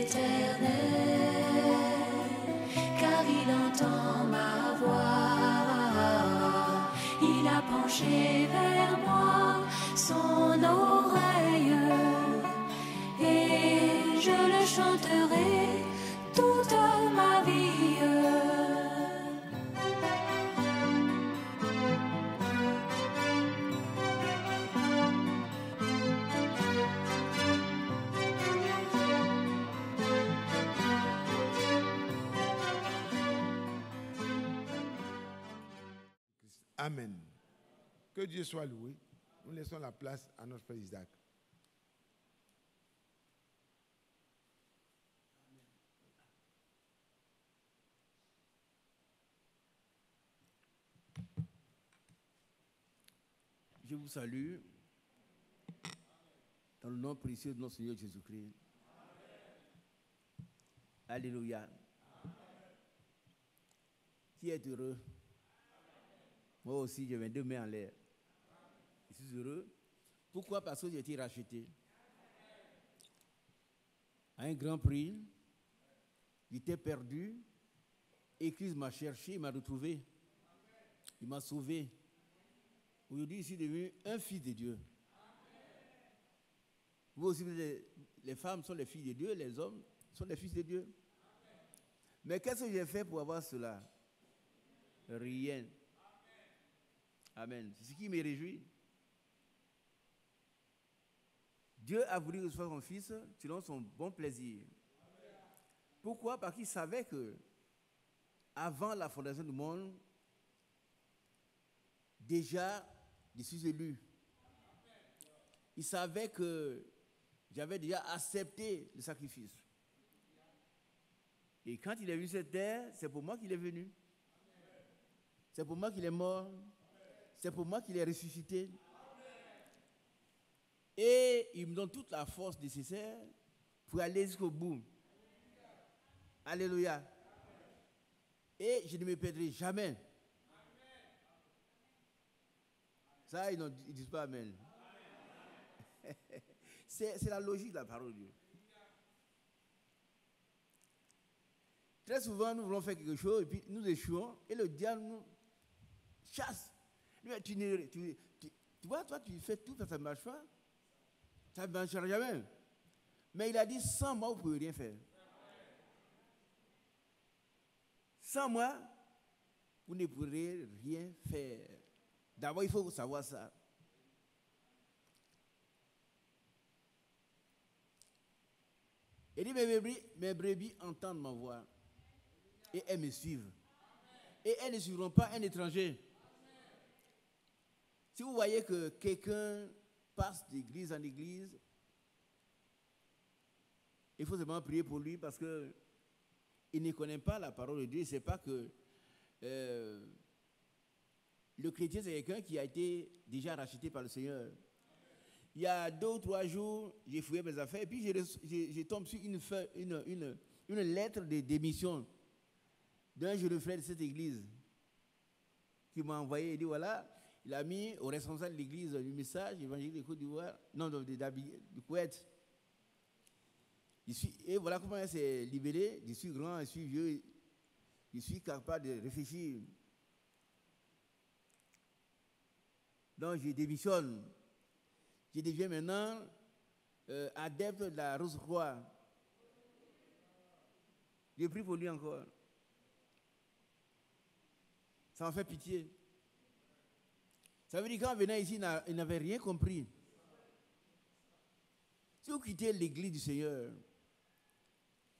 l'Éternel, car il entend ma voix. Il a penché vers moi son oreille, et je le chanterai toute ma vie. Amen. Que Dieu soit loué. Nous laissons la place à notre frère Isaac. Je vous salue dans le nom précieux de notre Seigneur Jésus-Christ. Alléluia. Qui est heureux? Moi aussi, j'ai mes deux mains en l'air. Je suis heureux. Pourquoi? Parce que j'ai été racheté. À un grand prix, j'étais perdu. Et Christ m'a cherché, il m'a retrouvé. Il m'a sauvé. Aujourd'hui, je suis devenu un fils de Dieu. Vous aussi, les femmes sont les filles de Dieu, les hommes sont les fils de Dieu. Mais qu'est-ce que j'ai fait pour avoir cela? Rien. Amen. C'est ce qui me réjouit. Dieu a voulu que je sois son fils selon son bon plaisir. Pourquoi? Parce qu'il savait que avant la fondation du monde, déjà, je suis élu. Il savait que j'avais déjà accepté le sacrifice. Et quand il est venu sur cette terre, c'est pour moi qu'il est venu. C'est pour moi qu'il est mort. C'est pour moi qu'il est ressuscité. Et il me donne toute la force nécessaire pour aller jusqu'au bout. Alléluia. Et je ne me perdrai jamais. Ça, ils ne disent pas Amen. C'est la logique de la parole de Dieu. Très souvent, nous voulons faire quelque chose et puis nous échouons et le diable nous chasse. Tu vois, toi, tu fais tout, ça ne marche pas. Ça ne marchera jamais. Mais il a dit, sans moi, vous ne pouvez rien faire. Sans moi, vous ne pourrez rien faire. D'abord, il faut savoir ça. Il dit, mes brebis entendent ma voix et elles me suivent. Et elles ne suivront pas un étranger. Si vous voyez que quelqu'un passe d'église en église, il faut seulement prier pour lui parce qu'il ne connaît pas la parole de Dieu. Il ne sait pas que le chrétien, c'est quelqu'un qui a été déjà racheté par le Seigneur. Il y a 2 ou 3 jours, j'ai fouillé mes affaires et puis je tombe sur une lettre de démission d'un jeune frère de cette église qui m'a envoyé. Il dit voilà, il a mis au responsable de l'église du message, évangélique de Côte d'Ivoire, non, du Koweït. Et voilà comment il s'est libéré. Je suis grand, je suis vieux, je suis capable de réfléchir. Donc je démissionne. Je deviens maintenant adepte de la Rose-Croix. Je prie pour lui encore. Ça m'a fait pitié. Ça veut dire qu'en venant ici, il n'avait rien compris. Si vous quittez l'église du Seigneur,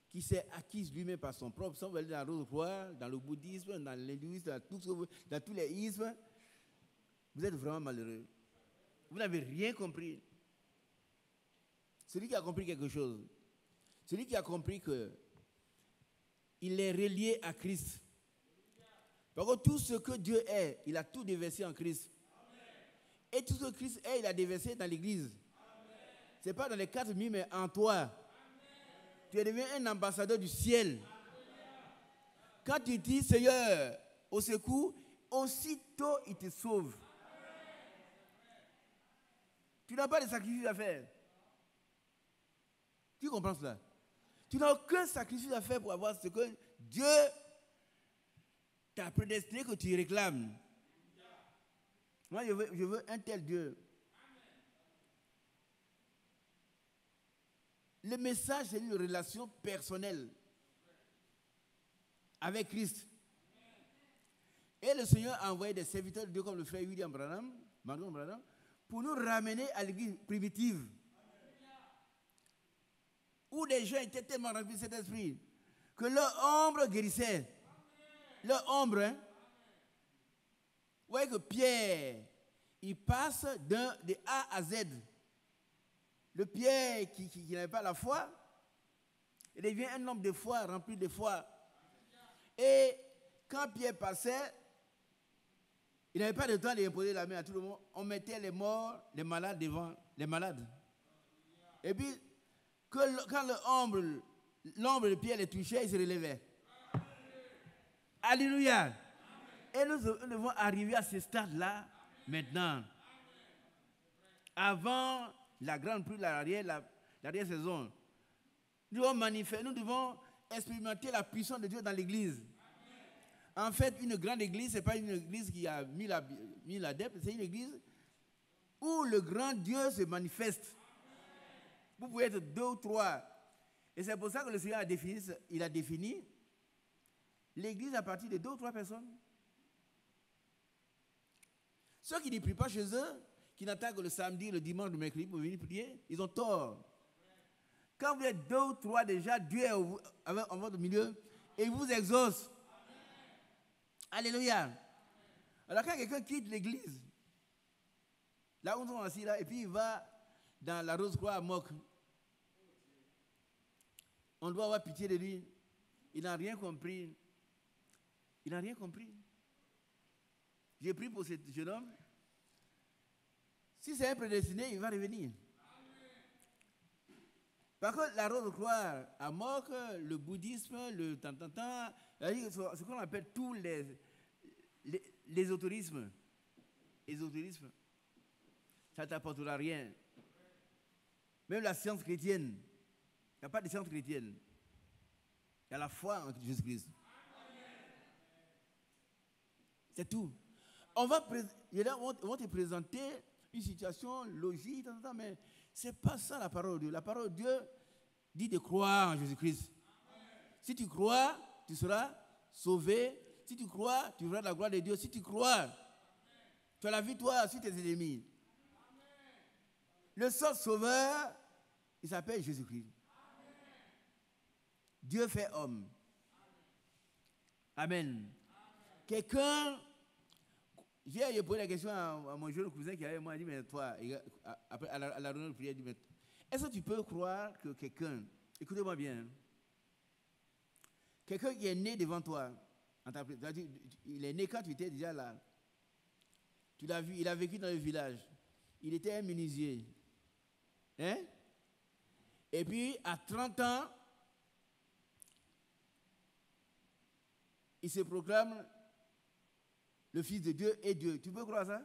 qui s'est acquise lui-même par son propre sang, vous allez dans la Rose-Croix, dans le bouddhisme, dans l'hindouisme, dans tous les ismes, vous êtes vraiment malheureux. Vous n'avez rien compris. Celui qui a compris quelque chose, celui qui a compris qu'il est relié à Christ. Par contre, tout ce que Dieu est, il a tout déversé en Christ. Et tout ce que Christ est, il a déversé dans l'Église. Ce n'est pas dans les 4 000, mais en toi. Tu es devenu un ambassadeur du ciel. Quand tu dis, Seigneur, au secours, aussitôt il te sauve. Tu n'as pas de sacrifice à faire. Tu comprends cela? Tu n'as aucun sacrifice à faire pour avoir ce que Dieu t'a prédestiné que tu réclames. Moi, je veux un tel Dieu. Le message, c'est une relation personnelle avec Christ. Et le Seigneur a envoyé des serviteurs de Dieu comme le frère William Branham, pour nous ramener à l'église primitive. Où les gens étaient tellement remplis de cet esprit que leur ombre guérissait. Leur ombre, hein? Vous voyez que Pierre, il passe de A à Z. Le Pierre qui n'avait pas la foi, il devient un homme de foi, rempli de foi. Et quand Pierre passait, il n'avait pas de temps d'imposer la main à tout le monde. On mettait les morts, les malades devant les malades. Et puis, quand l'ombre de Pierre les touchait, il se relevait. Alléluia. Et nous devons arriver à ce stade-là maintenant. Avant la grande pluie de l'arrière-saison, nous devons expérimenter la puissance de Dieu dans l'église. En fait, une grande église, ce n'est pas une église qui a 1000 adeptes, c'est une église où le grand Dieu se manifeste. Vous pouvez être 2 ou 3. Et c'est pour ça que le Seigneur a défini l'église à partir de 2 ou 3 personnes. Ceux qui ne prient pas chez eux, qui n'attendent que le samedi, le dimanche, le mercredi pour venir prier, ils ont tort. Quand vous êtes 2 ou 3 déjà, Dieu est en votre milieu et il vous exauce. Alléluia. Alors quand quelqu'un quitte l'église, là où nous sommes assis là, et puis il va dans la Rose-Croix à Moc, on doit avoir pitié de lui. Il n'a rien compris. Il n'a rien compris. J'ai prié pour ce jeune homme. Si c'est un prédestiné, il va revenir. Par contre, la Rose-Croix à Moc, le bouddhisme, le ce qu'on appelle tous l'ésotérisme. Ésotérisme, ça ne t'apportera rien. Même la science chrétienne, il n'y a pas de science chrétienne. Il y a la foi en Jésus-Christ. C'est tout. On va te présenter une situation logique, mais ce n'est pas ça la parole de Dieu. La parole de Dieu dit de croire en Jésus-Christ. Si tu crois, tu seras sauvé. Si tu crois, tu verras la gloire de Dieu. Si tu crois, tu as la victoire sur tes ennemis. Le seul sauveur, il s'appelle Jésus-Christ. Dieu fait homme. Amen. Quelqu'un, j'ai posé la question à mon jeune cousin qui est avec moi, il dit, mais toi, après, à la réunion de prière, il dit, mais est-ce que tu peux croire que quelqu'un, écoutez-moi bien, quelqu'un qui est né devant toi, il est né quand tu étais déjà là, tu l'as vu, il a vécu dans le village, il était un menuisier, hein? Et puis à 30 ans, il se proclame le Fils de Dieu et Dieu. Tu peux croire ça?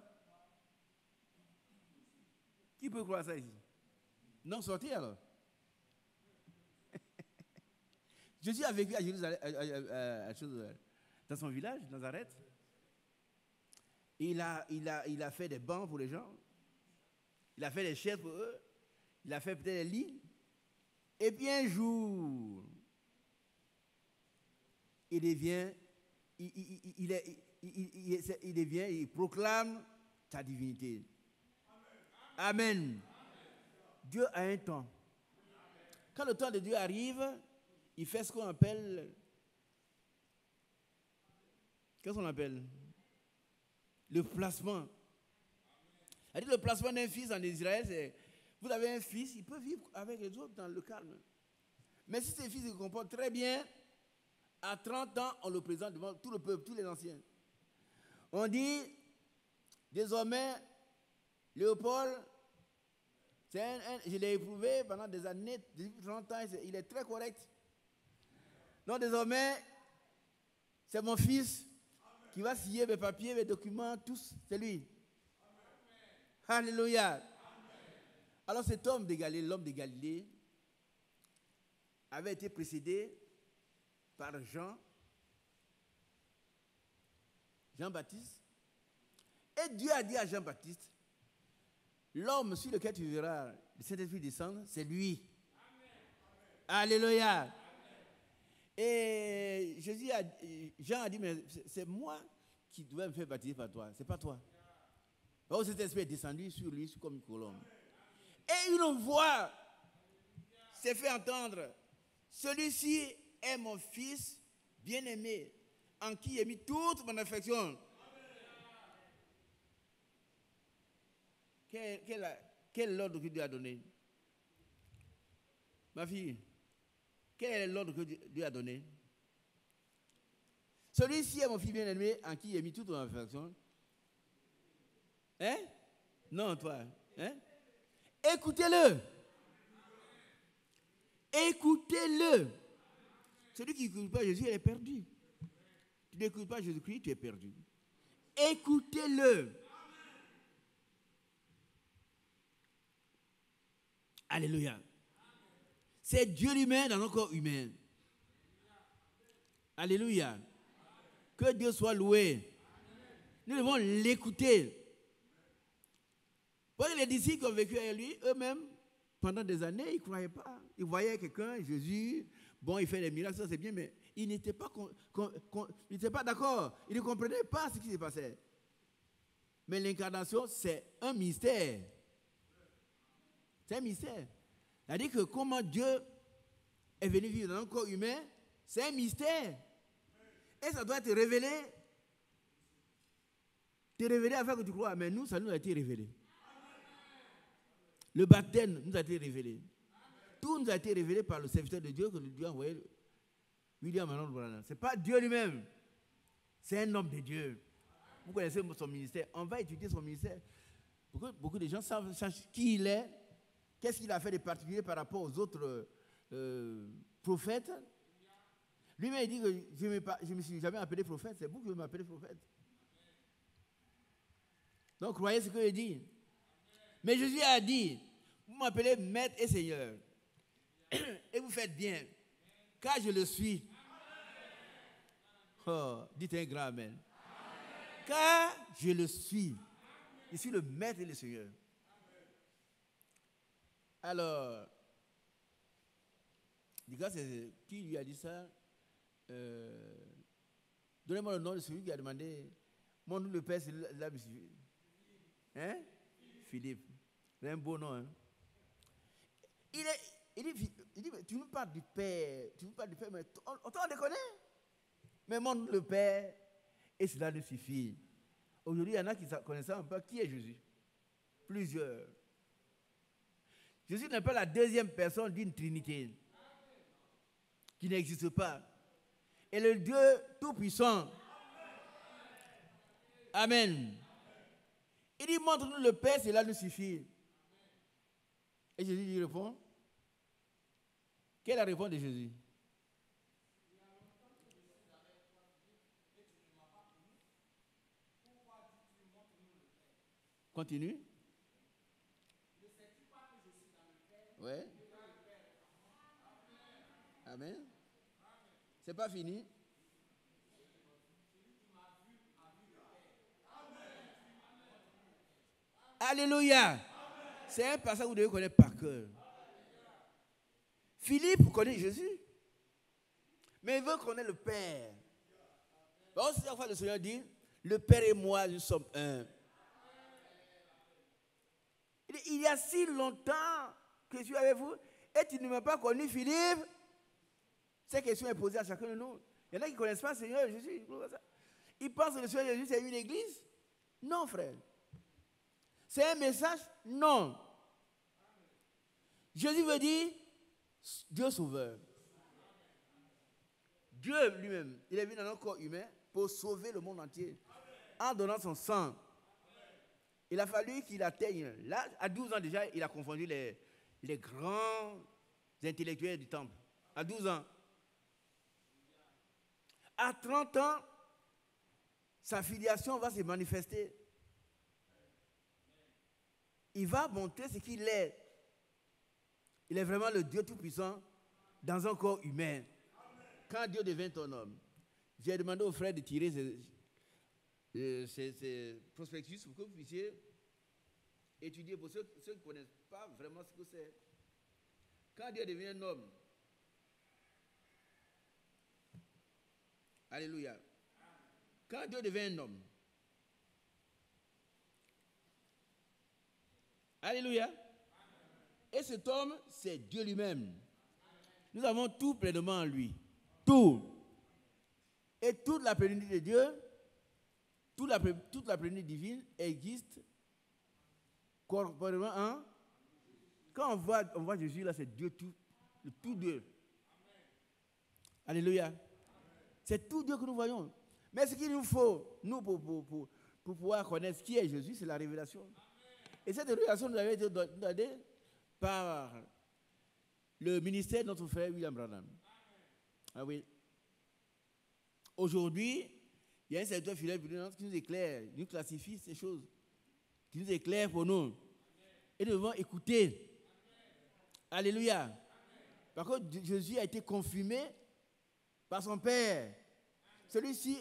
Qui peut croire ça ici? Non, sortez alors. Jésus a vécu à Jérusalem, dans son village, Nazareth. Il a fait des bancs pour les gens. Il a fait des chaises pour eux. Il a fait peut-être des lits. Et puis un jour, il proclame sa divinité. Amen. Dieu a un temps. Quand le temps de Dieu arrive, il fait ce qu'on appelle... Qu'est-ce qu'on appelle? Le placement. C'est-à-dire le placement d'un fils en Israël, c'est... Vous avez un fils, il peut vivre avec les autres dans le calme. Mais si ce fils se comporte très bien, à 30 ans, on le présente devant tout le peuple, tous les anciens. On dit, désormais, Léopold, je l'ai éprouvé pendant des années, depuis 30 ans, il est très correct. Donc désormais, c'est mon fils qui va signer mes papiers, mes documents, tous, c'est lui. Alléluia. Alors cet homme de Galilée, l'homme de Galilée, avait été précédé par Jean-Baptiste. Et Dieu a dit à Jean-Baptiste, l'homme sur lequel tu verras le Saint-Esprit descendre, c'est lui. Amen. Alléluia. Amen. Et Jean a dit, mais c'est moi qui dois me faire baptiser par toi, c'est pas toi. Alors cet esprit est descendu sur lui comme une colombe. Et une voix s'est fait entendre. Celui-ci est mon fils bien-aimé, en qui j'ai mis toute mon affection. Quel est l'ordre que Dieu a donné? Ma fille, quel est l'ordre que Dieu a donné? Celui-ci est mon fils bien-aimé, en qui j'ai mis toute mon affection. Hein? Non, toi. Hein? Écoutez-le. Écoutez-le. Celui qui n'écoute pas Jésus, il est perdu. Tu n'écoutes pas Jésus-Christ, tu es perdu. Écoutez-le. Alléluia. C'est Dieu lui-même dans nos corps humains. Alléluia. Que Dieu soit loué. Nous devons l'écouter. Parce que les disciples qui ont vécu avec lui, eux-mêmes, pendant des années, ils ne croyaient pas. Ils voyaient quelqu'un, Jésus, bon, il fait des miracles, ça c'est bien, mais ils n'étaient pas, d'accord. Ils ne comprenaient pas ce qui se passait. Mais l'incarnation, c'est un mystère. C'est un mystère. C'est-à-dire que comment Dieu est venu vivre dans un corps humain, c'est un mystère. Et ça doit être révélé. Te révélé afin que tu crois. Mais nous, ça nous a été révélé. Le baptême nous a été révélé. Tout nous a été révélé par le serviteur de Dieu que Dieu a envoyé, William Arnold Branham. Ce n'est pas Dieu lui-même. C'est un homme de Dieu. Vous connaissez son ministère. On va étudier son ministère. Beaucoup de gens savent qui il est. Qu'est-ce qu'il a fait de particulier par rapport aux autres prophètes? Lui-même, il dit que je ne me suis jamais appelé prophète. C'est vous qui m'appelez prophète. Donc, croyez ce qu'il dit. Mais Jésus a dit, vous m'appelez maître et seigneur. Et vous faites bien. Car je le suis. Oh, dites un grand amen. Car je le suis. Je suis le maître et le seigneur. Alors, qui lui a dit ça? Donnez-moi le nom de celui qui a demandé. Mon nom, le Père, c'est là, monsieur. Hein? Philippe. C'est un beau nom. Hein? Il dit, tu nous parles du Père. Tu nous parles du Père, mais on t'en déconne. Mais mon nom, le Père, et cela nous suffit. Aujourd'hui, il y en a qui ne connaissent un peu qui est Jésus. Plusieurs. Jésus n'est pas la deuxième personne d'une trinité qui n'existe pas. Et le Dieu tout-puissant. Amen. Il dit, montre-nous le Père, cela nous suffit. Et Jésus lui répond. Quelle est la réponse de Jésus? Continue. Oui. Amen. C'est pas fini. Alléluia. C'est un passage que vous devez connaître par cœur. Philippe connaît Jésus, mais il veut connaître le Père. Bon, c'est la fois le Seigneur dit, le Père et moi, nous sommes un. Il y a si longtemps que je suis avec vous, et tu ne m'as pas connu, Philippe. Cette question est posée à chacun de nous. Il y en a qui ne connaissent pas le Seigneur Jésus. Ils pensent que le Seigneur Jésus, c'est une église. Non, frère. C'est un message? Non. Jésus veut dire Dieu sauveur. Dieu lui-même, il est venu dans notre corps humain pour sauver le monde entier en donnant son sang. Il a fallu qu'il atteigne. Là, à 12 ans déjà, il a confondu les grands intellectuels du temple. À 12 ans. À 30 ans, sa filiation va se manifester. Il va montrer ce qu'il est. Il est vraiment le Dieu Tout-Puissant, dans un corps humain. Quand Dieu devient ton homme, j'ai demandé aux frères de tirer ces prospectus pour que vous puissiez étudier. Pour ceux qui ne connaissent pas vraiment ce que c'est. Quand Dieu devient un homme, alléluia. Quand Dieu devient un homme, alléluia. Et cet homme, c'est Dieu lui-même. Nous avons tout pleinement en lui. Tout. Et toute la plénitude de Dieu, toute la plénitude divine existe corporellement en. Quand on voit Jésus là, c'est Dieu tout, le tout Dieu. Alléluia. C'est tout Dieu que nous voyons. Mais ce qu'il nous faut, nous, pour pouvoir connaître qui est Jésus, c'est la révélation. Et cette révélation nous avait été donnée par le ministère de notre frère William Branham. Ah oui. Aujourd'hui, il y a un serviteur fidèle qui nous éclaire, qui nous classifie ces choses, qui nous éclaire pour nous. Et nous devons écouter. Alléluia. Par contre, Jésus a été confirmé par son Père. Celui-ci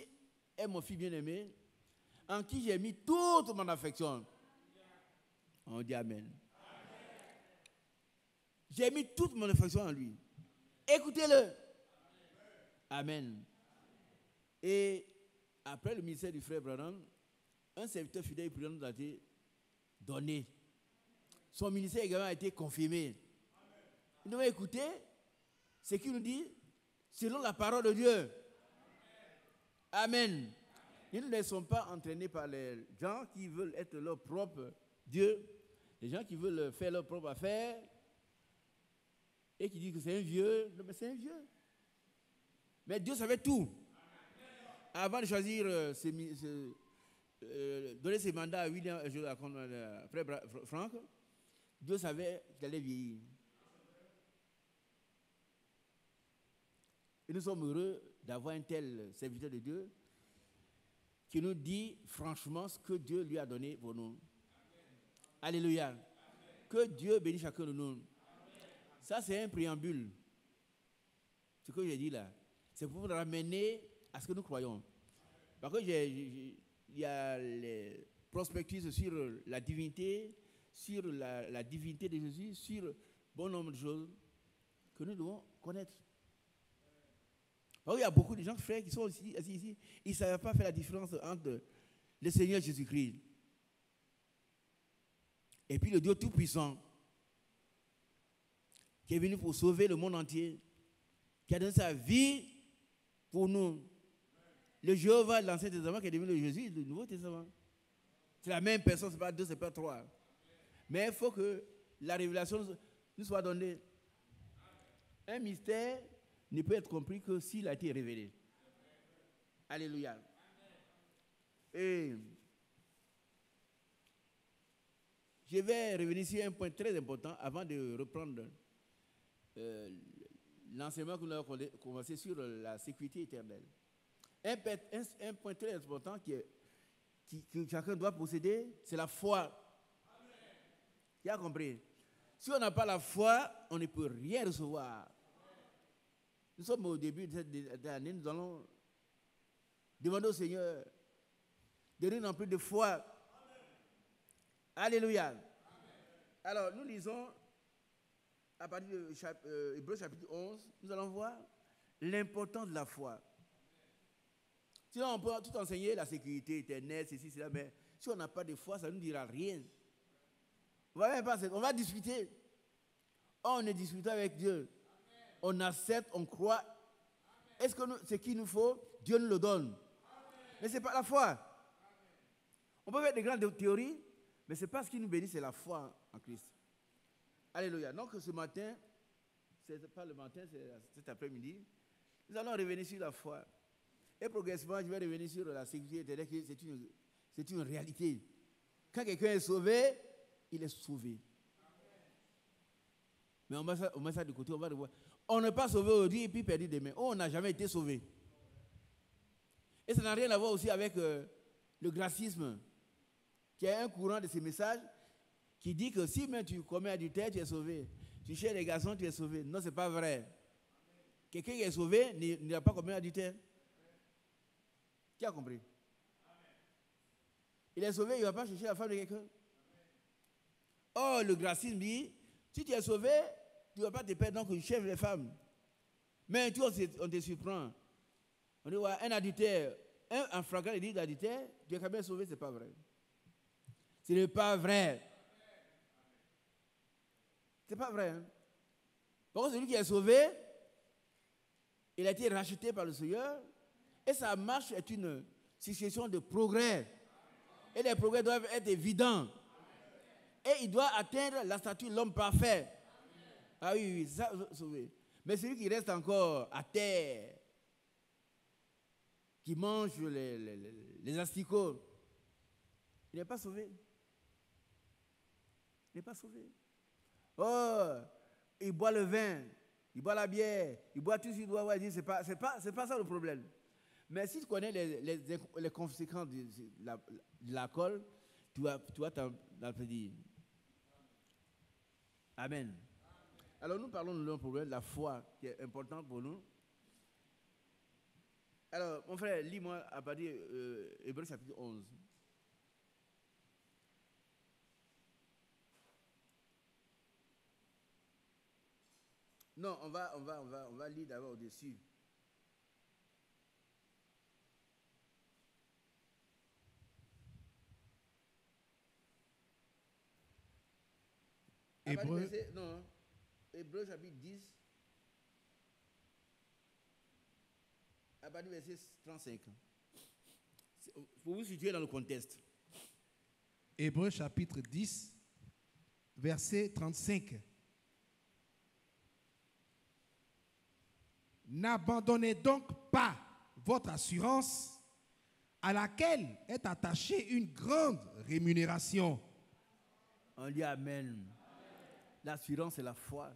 est mon fils bien-aimé, en qui j'ai mis toute mon affection. On dit Amen. J'ai mis toute mon affection en lui. Écoutez-le. Amen. Et après le ministère du frère Branham, un serviteur fidèle et prudent nous a été donné. Son ministère également a été confirmé. Nous devons écouter ce qu'il nous dit selon la parole de Dieu. Amen. Nous ne laissons pas entraîner par les gens qui veulent être leur propre Dieu, les gens qui veulent faire leur propre affaire et qui disent que c'est un vieux. Non, mais c'est un vieux. Mais Dieu savait tout. Avant de choisir, donner ses mandats à William, frère Franck, Dieu savait qu'il allait vieillir. Et nous sommes heureux d'avoir un tel serviteur de Dieu qui nous dit franchement ce que Dieu lui a donné pour nous. Alléluia. Amen. Que Dieu bénisse chacun de nous. Amen. Ça, c'est un préambule. Ce que j'ai dit là, c'est pour nous ramener à ce que nous croyons. Parce que il y a les prospectus sur la divinité, sur la divinité de Jésus, sur bon nombre de choses que nous devons connaître. Alors, il y a beaucoup de gens, frères, qui sont assis ici, ils ne savent pas faire la différence entre le Seigneur Jésus-Christ et puis le Dieu Tout-Puissant qui est venu pour sauver le monde entier, qui a donné sa vie pour nous. Le Jéhovah de l'Ancien Testament qui est devenu le Jésus du Nouveau Testament. C'est la même personne, ce n'est pas deux, ce n'est pas trois. Mais il faut que la révélation nous soit donnée. Un mystère ne peut être compris que s'il a été révélé. Alléluia. Et je vais revenir sur un point très important avant de reprendre l'enseignement que nous avons commencé sur la sécurité éternelle. Un point très important que chacun doit posséder, c'est la foi. Qui a compris? Si on n'a pas la foi, on ne peut rien recevoir. Nous sommes au début de cette année, nous allons demander au Seigneur de nous donner plus de foi. Amen. Alléluia. Amen. Alors, nous lisons à partir de Hébreux chapitre 11, nous allons voir l'importance de la foi. Sinon, on peut tout enseigner, la sécurité éternelle, ceci, cela, mais si on n'a pas de foi, ça ne nous dira rien. On va discuter. On est discuté avec Dieu. On accepte, on croit. Est-ce que ce qu'il nous faut, Dieu nous le donne. Amen. Mais ce n'est pas la foi. Amen. On peut faire des grandes théories, mais ce n'est pas ce qui nous bénit, c'est la foi en Christ. Alléluia. Donc ce matin, ce n'est pas le matin, c'est cet après-midi, nous allons revenir sur la foi. Et progressivement, je vais revenir sur la sécurité éternelle, c'est une réalité. Quand quelqu'un est sauvé, il est sauvé. Mais on met ça de côté, on va le voir. On n'est pas sauvé aujourd'hui et puis perdu demain. On n'a jamais été sauvé. Et ça n'a rien à voir aussi avec le gracisme, qui est un courant de ces messages qui dit que si même tu commets adultère, tu es sauvé. Tu cherches les garçons, tu es sauvé. Non, ce n'est pas vrai. Quelqu'un qui est sauvé n'ira pas commettre adultère. Qui a compris? Il est sauvé, il ne va pas chercher la femme de quelqu'un. Oh, le gracisme dit, si tu es sauvé, tu ne vas pas te perdre, donc tu cherches les femmes. Mais tu, on te surprend. On dit, ouais, un adultère, un flagrant délit d'adultère, tu es quand même sauvé, ce n'est pas vrai. Ce n'est pas vrai. Ce n'est pas vrai. Hein? Donc celui qui est sauvé, il a été racheté par le Seigneur, et sa marche est une succession de progrès. Et les progrès doivent être évidents. Et il doit atteindre la statue de l'homme parfait. Ah oui, ça, sauvé. Mais celui qui reste encore à terre, qui mange les asticots, il n'est pas sauvé. Il n'est pas sauvé. Oh, il boit le vin, il boit la bière, il boit tout ce qu'il doit boire. Il dit, c'est pas ça le problème. Mais si tu connais les conséquences de l'alcool, tu vas t'en dire. Amen. Alors nous parlons de notre problème, de la foi, qui est importante pour nous. Alors, mon frère, lis-moi à partir Hébreux chapitre 11. Non, on va lire d'abord au-dessus. Hébreux. Non, Hébreux chapitre 10, à partir du verset 35. Pour vous situer dans le contexte. Hébreux chapitre 10, verset 35. N'abandonnez donc pas votre assurance à laquelle est attachée une grande rémunération. On dit Amen. L'assurance, c'est la foi.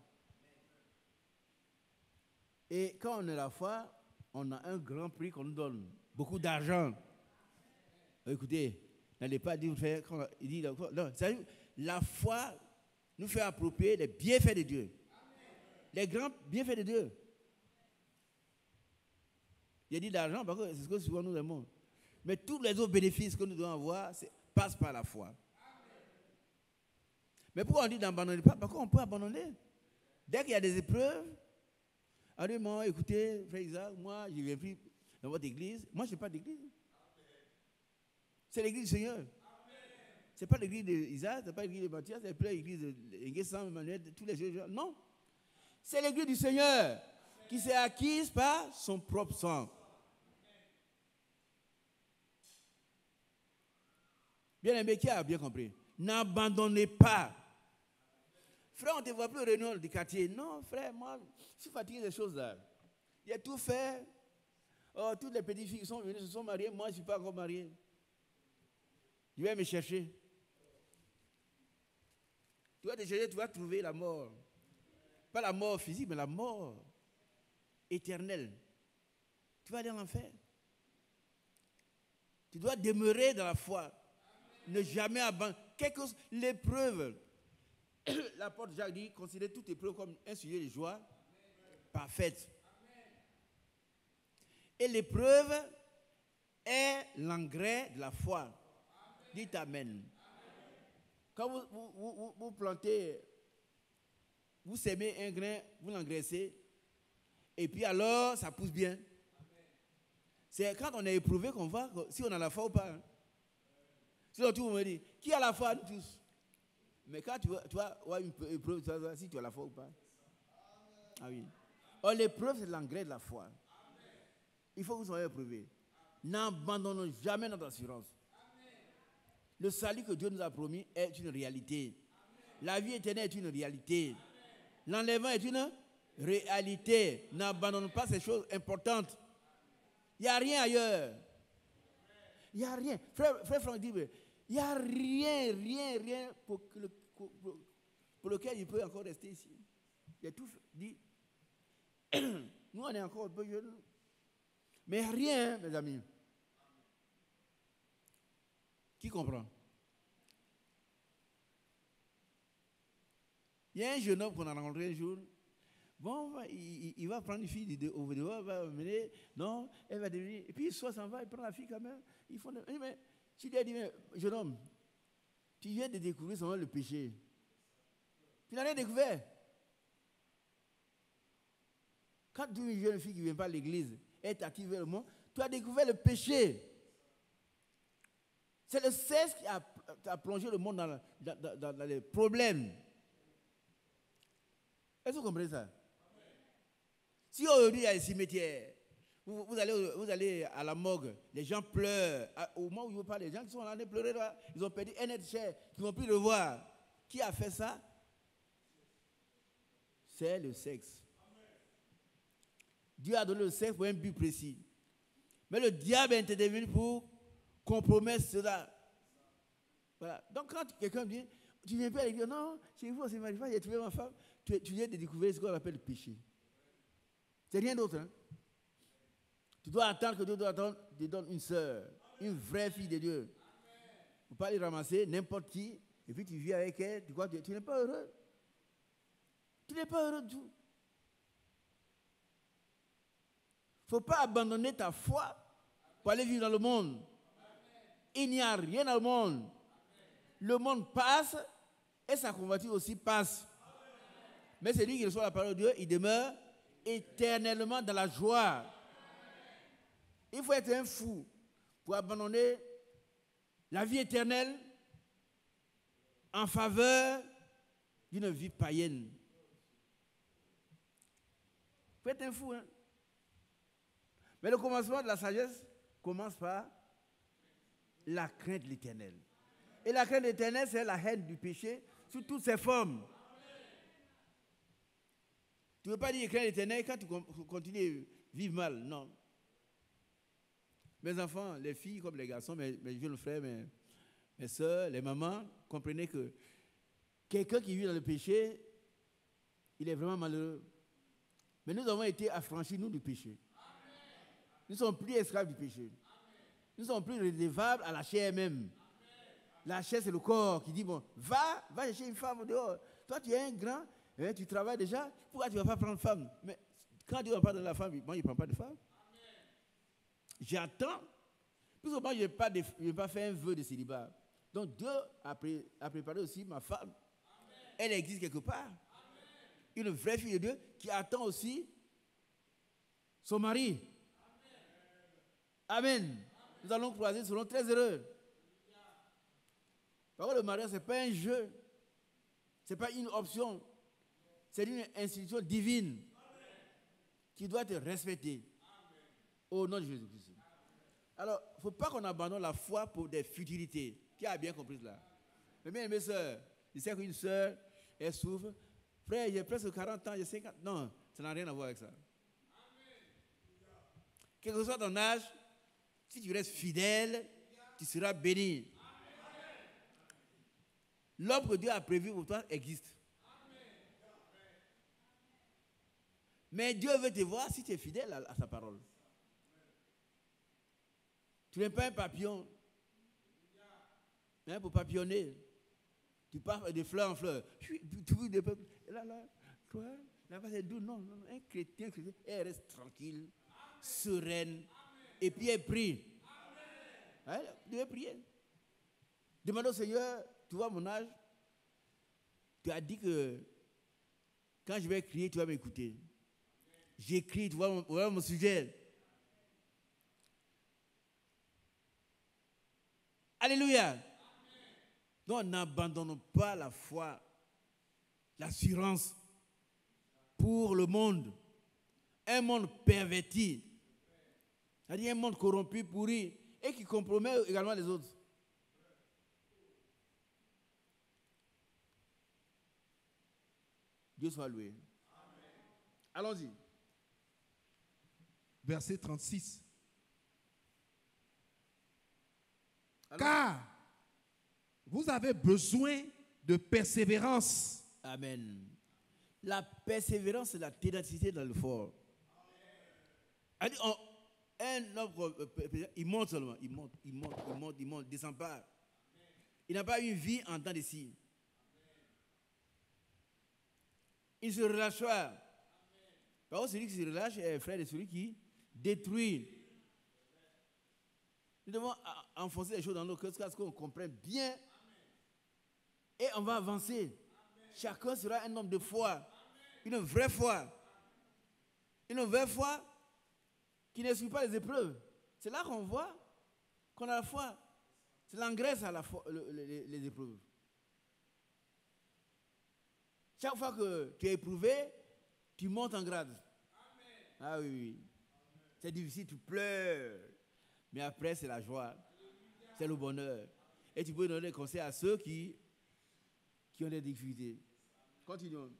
Et quand on a la foi, on a un grand prix qu'on nous donne. Beaucoup d'argent. Écoutez, n'allez pas dire, il dit, non, la foi nous fait approprier les bienfaits de Dieu. Les grands bienfaits de Dieu. Il a dit d'argent, parce que c'est ce que souvent nous aimons. Mais tous les autres bénéfices que nous devons avoir passent par la foi. Mais pourquoi on dit d'abandonner pas? Parce qu'on peut abandonner. Dès qu'il y a des épreuves, on dit, bon, écoutez, frère Isaac, moi, je ne viens plus dans votre église. Moi, je n'ai pas d'église. C'est l'église du Seigneur. Ce n'est pas l'église d'Isaac, ce n'est pas l'église de Mathias, ce n'est pas l'église de Nguessan, Emmanuel, tous les gens. Non. C'est l'église du Seigneur qui s'est acquise par son propre sang. Bien aimé, qui a bien compris? N'abandonnez pas. Frère, on ne te voit plus au réunion du quartier. Non, frère, moi, je suis fatigué des choses là. Il a tout fait. Oh, toutes les petites filles qui sont venues se sont mariées. Moi, je ne suis pas encore marié. Je vais me chercher. Tu vas te chercher, tu vas trouver la mort. Pas la mort physique, mais la mort éternelle. Tu vas aller en enfer. Tu dois demeurer dans la foi. Ne jamais abandonner. L'épreuve. L'apôtre Jacques dit, considérez toute épreuve comme un sujet de joie parfaite. Et l'épreuve est l'engrais de la foi. Dites Amen. Quand vous plantez, vous sémez un grain, vous l'engraissez, et puis alors ça pousse bien. C'est quand on est éprouvé qu'on voit si on a la foi ou pas. Sinon tout le monde me dit, qui a la foi? Nous tous. Mais quand tu vois une épreuve, tu vas si tu as la foi ou pas. Ah oui. Or, l'épreuve, c'est l'engrais de la foi. Il faut que vous soyez éprouvés. N'abandonnons jamais notre assurance. Le salut que Dieu nous a promis est une réalité. La vie éternelle est une réalité. L'enlèvement est une réalité. N'abandonnons pas ces choses importantes. Il n'y a rien ailleurs. Il n'y a rien. Frère Franck dit, il n'y a rien pour lequel il peut encore rester ici. Il a tout dit. Nous, on est encore un peu jeunes. Mais rien, mes amis. Qui comprend? Il y a un jeune homme qu'on a rencontré un jour. bon, il va prendre une fille au dehors, va mener, non, elle va devenir. Et puis, soit s'en va, il prend la fille quand même. Il dit, mais tu lui as dit, mais, jeune homme, tu viens de découvrir seulement le péché. Tu n'as rien découvert. Quand tu es une jeune fille qui ne vient pas à l'église, elle t'active vers le monde, tu as découvert le péché. C'est le sexe qui a plongé le monde dans les problèmes. Est-ce que vous comprenez ça? Si aujourd'hui il y a des cimetières, vous allez à la morgue, les gens pleurent. Au moment où ils parlent, les gens qui sont en train de pleurer, là, ils ont perdu un être cher, qui n'ont plus le voir. Qui a fait ça? C'est le sexe. Dieu a donné le sexe pour un but précis. Mais le diable est intervenu pour compromettre cela. Voilà. Donc quand quelqu'un dit, tu viens pas à l'église, non, chez vous, c'est ma femme, j'ai trouvé ma femme, tu viens de découvrir ce qu'on appelle le péché. C'est rien d'autre. Hein? Tu dois attendre que Dieu te donne une sœur, une vraie fille de Dieu. Il ne faut pas aller ramasser n'importe qui, et puis tu vis avec elle, tu crois que tu n'es pas heureux. Tu n'es pas heureux du tout. Il ne faut pas abandonner ta foi pour aller vivre dans le monde. Il n'y a rien dans le monde. Le monde passe et sa convoitise aussi passe. Mais c'est lui qui reçoit la parole de Dieu, il demeure éternellement dans la joie. Il faut être un fou pour abandonner la vie éternelle en faveur d'une vie païenne. Il faut être un fou, hein? Mais le commencement de la sagesse commence par la crainte de l'Éternel. Et la crainte de l'Éternel, c'est la haine du péché sous toutes ses formes. Tu ne veux pas dire crainte de l'Éternel quand tu continues à vivre mal, non. Mes enfants, les filles comme les garçons, mes jeunes frères, mes soeurs, les mamans, comprenez que quelqu'un qui vit dans le péché, il est vraiment malheureux. Mais nous avons été affranchis, nous, du péché. Nous ne sommes plus esclaves du péché. Nous ne sommes plus redevables à la chair même. La chair, c'est le corps qui dit, bon, va chercher une femme dehors. Toi, tu es un grand, tu travailles déjà, pourquoi tu ne vas pas prendre une femme? Mais quand Dieu ne va pas donner la femme, moi, il ne prend pas de femme. J'attends. Puisque moi, je ne vais pas faire un vœu de célibat. Donc, Dieu a préparé aussi ma femme. Elle existe quelque part. Une vraie fille de Dieu qui attend aussi son mari. Amen. Nous allons croiser, nous serons très heureux. Parce que le mariage, ce n'est pas un jeu. Ce n'est pas une option. C'est une institution divine qui doit être respectée. Au nom de Jésus-Christ. Alors, il ne faut pas qu'on abandonne la foi pour des futilités. Qui a bien compris cela? Mais bien, mes soeurs, je sais qu'une soeur, elle souffre. Frère, j'ai presque 40 ans, j'ai 50. Non, ça n'a rien à voir avec ça. Quel que soit ton âge, si tu restes fidèle, tu seras béni. L'homme que Dieu a prévu pour toi existe. Mais Dieu veut te voir si tu es fidèle à sa parole. Tu n'es pas un papillon. Pour papillonner. Tu pars de fleur en fleur. Là, toi, là-bas c'est doux. Non, un chrétien, elle reste tranquille, sereine. Et puis elle prie. Hein, tu devais prier. Demande au Seigneur, tu vois mon âge, tu as dit que quand je vais crier, tu vas m'écouter. J'écris, tu vois mon sujet. Alléluia. Donc n'abandonnons pas la foi, l'assurance pour le monde. Un monde perverti. C'est-à-dire un monde corrompu, pourri, et qui compromet également les autres. Dieu soit loué. Allons-y. Verset 36. Alors, car vous avez besoin de persévérance. Amen. La persévérance, c'est la ténacité dans le fort. Un homme, il monte seulement, il monte, il ne descend pas. Il n'a pas une vie en temps de scie. Il se relâche pas. Par contre, celui qui se relâche est frère de celui qui détruit. Nous devons enfoncer les choses dans nos cœurs, parce qu'on comprenne bien. Et on va avancer. Chacun sera un homme de foi. Une vraie foi. Une vraie foi qui ne suit pas les épreuves. C'est là qu'on voit qu'on a la foi. C'est l'engraisse à la foi, les épreuves. Chaque fois que tu es éprouvé, tu montes en grade. Amen. Ah oui. C'est difficile, tu pleures. Mais après, c'est la joie. C'est le bonheur. Et tu peux donner des conseils à ceux qui ont des difficultés. Continuons.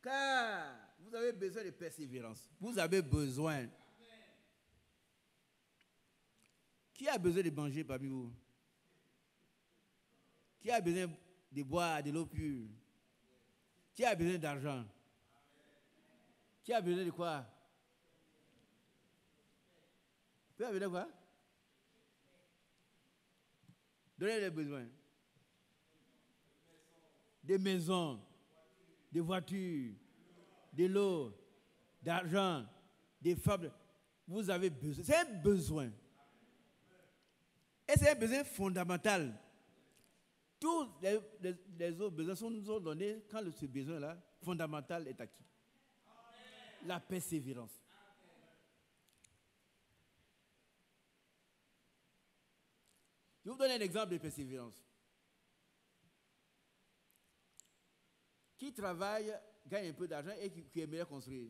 Car vous avez besoin de persévérance. Vous avez besoin. Qui a besoin de manger parmi vous? Qui a besoin de boire de l'eau pure? Qui a besoin d'argent? Qui a besoin de quoi? Qui a besoin de quoi? Donnez les besoins. Des maisons, des voitures, de l'eau, d'argent, des femmes. Vous avez besoin. C'est un besoin. Et c'est un besoin fondamental. Tous les autres besoins nous sont donnés quand ce besoin-là, fondamental, est acquis. La persévérance. Je vais vous donner un exemple de persévérance. Qui travaille, gagne un peu d'argent et qui aimerait construire?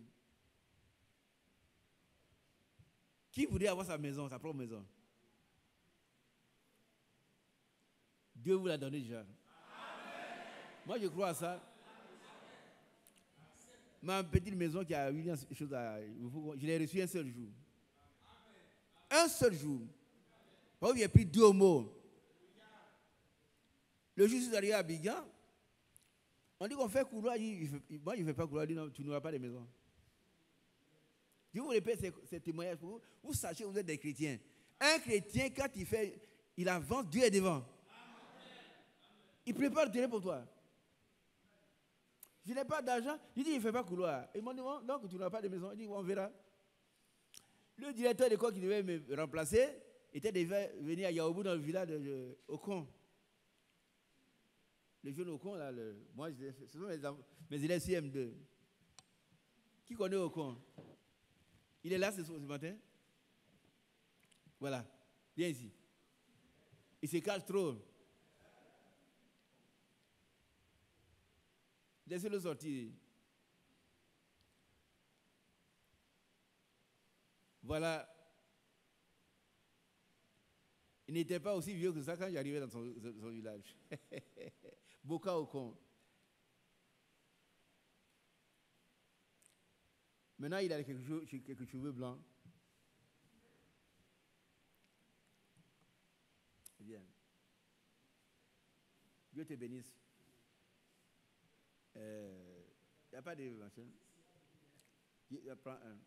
Qui voudrait avoir sa maison, sa propre maison? Dieu vous l'a donné déjà. Amen. Moi, je crois à ça. Ma petite maison qui a eu une chose je l'ai reçue un seul jour. Un seul jour. Parce que j'ai pris 2 mots. Le jour où je suis arrivé à Abidjan, on dit qu'on fait couloir. Moi, je ne fais pas couloir. Il dit non, tu n'auras pas de maison. Je vous répète ces témoignages pour vous. Vous sachez que vous êtes des chrétiens. Un chrétien, quand il avance, Dieu est devant. Il prépare le terrain pour toi. Je n'ai pas d'argent. Il dit, il ne fait pas couloir. Ils m'ont dit, bon, donc tu n'as pas de maison. Il dit, on verra. Le directeur d'école qui devait me remplacer était déjà venu à Yaoubou dans le village de Okon. Le jeune Okon, là, moi, ce sont mes élèves CM2. Qui connaît Okon? Il est là ce matin? Voilà. Viens ici. Il se cache trop. Laissez-le sortir. Voilà. Il n'était pas aussi vieux que ça quand j'arrivais dans son village. Boka Okon. Maintenant, il a quelques cheveux blancs. Bien. Dieu te bénisse. Il n'y a pas de machin. Il prend un.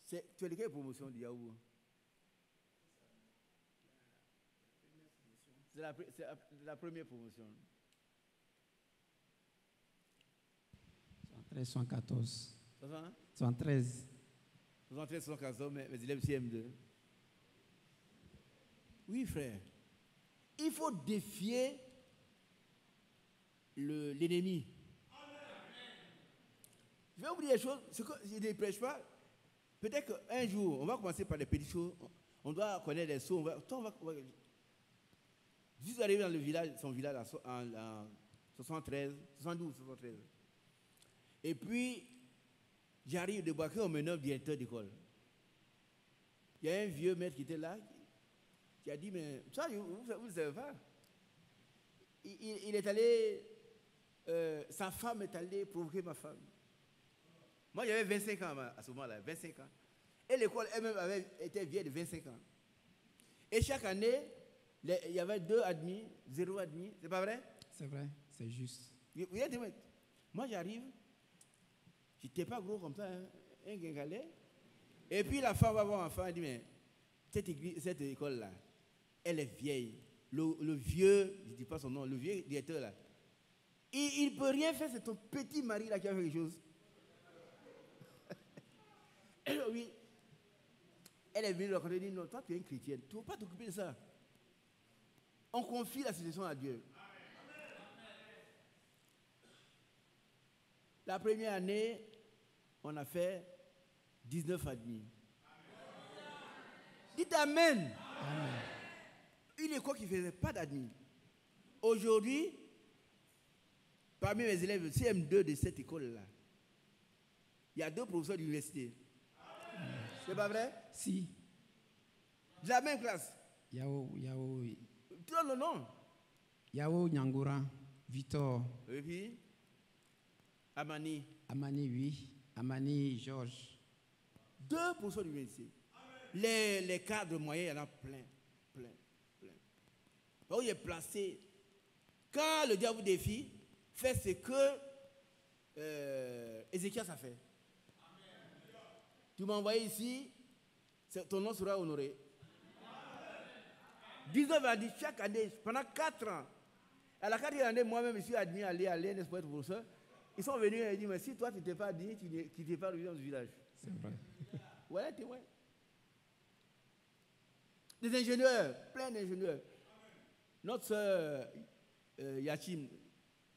Tu as de quelle promotion du Yahoo? C'est la première promotion. 73, 114. 73. 73. 114, mes élèves CM2. Oui, frère. Il faut défier l'ennemi. Je vais vous dire des choses, ce que je ne prêche pas. Peut-être qu'un jour, on va commencer par des petites choses. On doit connaître les sauts. Je suis arrivé dans le village, son village en 73, 72, 73. Et puis, j'arrive de Boaké, on me nomme directeur d'école. Il y a un vieux maître qui était là, qui a dit, mais ça, vous ne savez pas. Il est allé, sa femme est allée provoquer ma femme. Moi, j'avais 25 ans à ce moment-là, 25 ans. Et l'école elle-même avait été vieille de 25 ans. Et chaque année, il y avait 2 admis, 0 admis. C'est pas vrai? C'est vrai, c'est juste. Moi, j'arrive, je n'étais pas gros comme ça, hein, un guingalet. Et puis la femme va voir ma femme, elle dit, mais cette école-là, elle est vieille. Le vieux, je ne dis pas son nom, le vieux directeur là, il ne peut rien faire, c'est ton petit mari là qui a fait quelque chose. Oui. Elle est venue raconter, elle dit, non, toi tu es une chrétienne, tu ne veux pas t'occuper de ça. On confie la situation à Dieu. La première année, on a fait 19 admis. Dites Amen. Amen. Une école qui ne faisait pas d'admis. Aujourd'hui, parmi mes élèves CM2 de cette école-là, il y a 2 professeurs d'université. C'est pas vrai? Si. De la même classe. Yao Tu donnes le nom. Nyangura, Victor, Et puis, Amani. Amani, oui. Amani, Georges. 2 professeurs d'université. Les cadres moyens, il y en a plein. Donc, il est placé. Quand le diable vous défie, faites ce que Ézéchias a fait. Tu m'as envoyé ici, ton nom sera honoré. 19 a dit chaque année, pendant 4 ans. À la 4e année, moi-même, je suis admis à aller, n'est-ce pas, être professeur. Ils sont venus et ils disent, mais si toi, tu n'étais pas admis, tu n'étais pas arrivé dans ce village. C'est vrai. Ouais, t'es ouais. Des ingénieurs, plein d'ingénieurs. Notre soeur Yachine,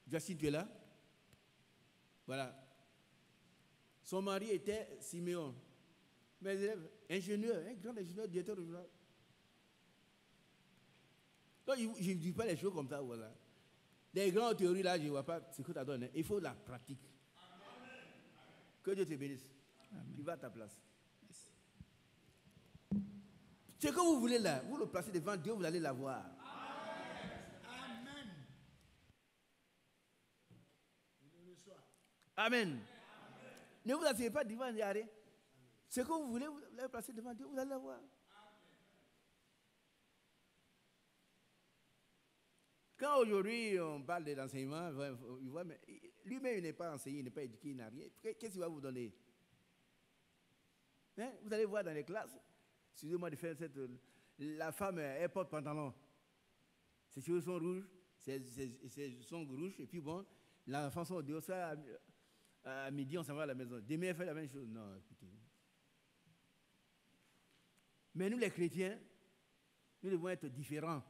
tu es là? Voilà. Son mari était Siméon. Mes élèves, ingénieur, un grand ingénieur, directeur régional. Donc, je ne dis pas les choses comme ça, voilà. Les grandes théories, là, je ne vois pas ce que tu as donné. Il faut la pratique. Amen. Que Dieu te bénisse. Amen. Tu vas à ta place. Yes. Ce que vous voulez là, vous le placez devant Dieu, vous allez l'avoir. Amen. Amen. Ne vous asseyez pas devant les arrêts. Ce que vous voulez, vous l'avez placé devant Dieu, vous allez l'avoir. Quand aujourd'hui on parle de l'enseignement, lui-même il n'est pas enseigné, il n'est pas éduqué, il n'a rien. Qu'est-ce qu'il va vous donner? Hein? Vous allez voir dans les classes, excusez-moi de faire cette... La femme, elle porte pantalon. Ses cheveux sont rouges, ses sont rouges, et puis bon, l'enfant sont au dehors, ça, à midi on s'en va à la maison. Demain elle fait la même chose. Non, écoutez. Mais nous les chrétiens, nous devons être différents.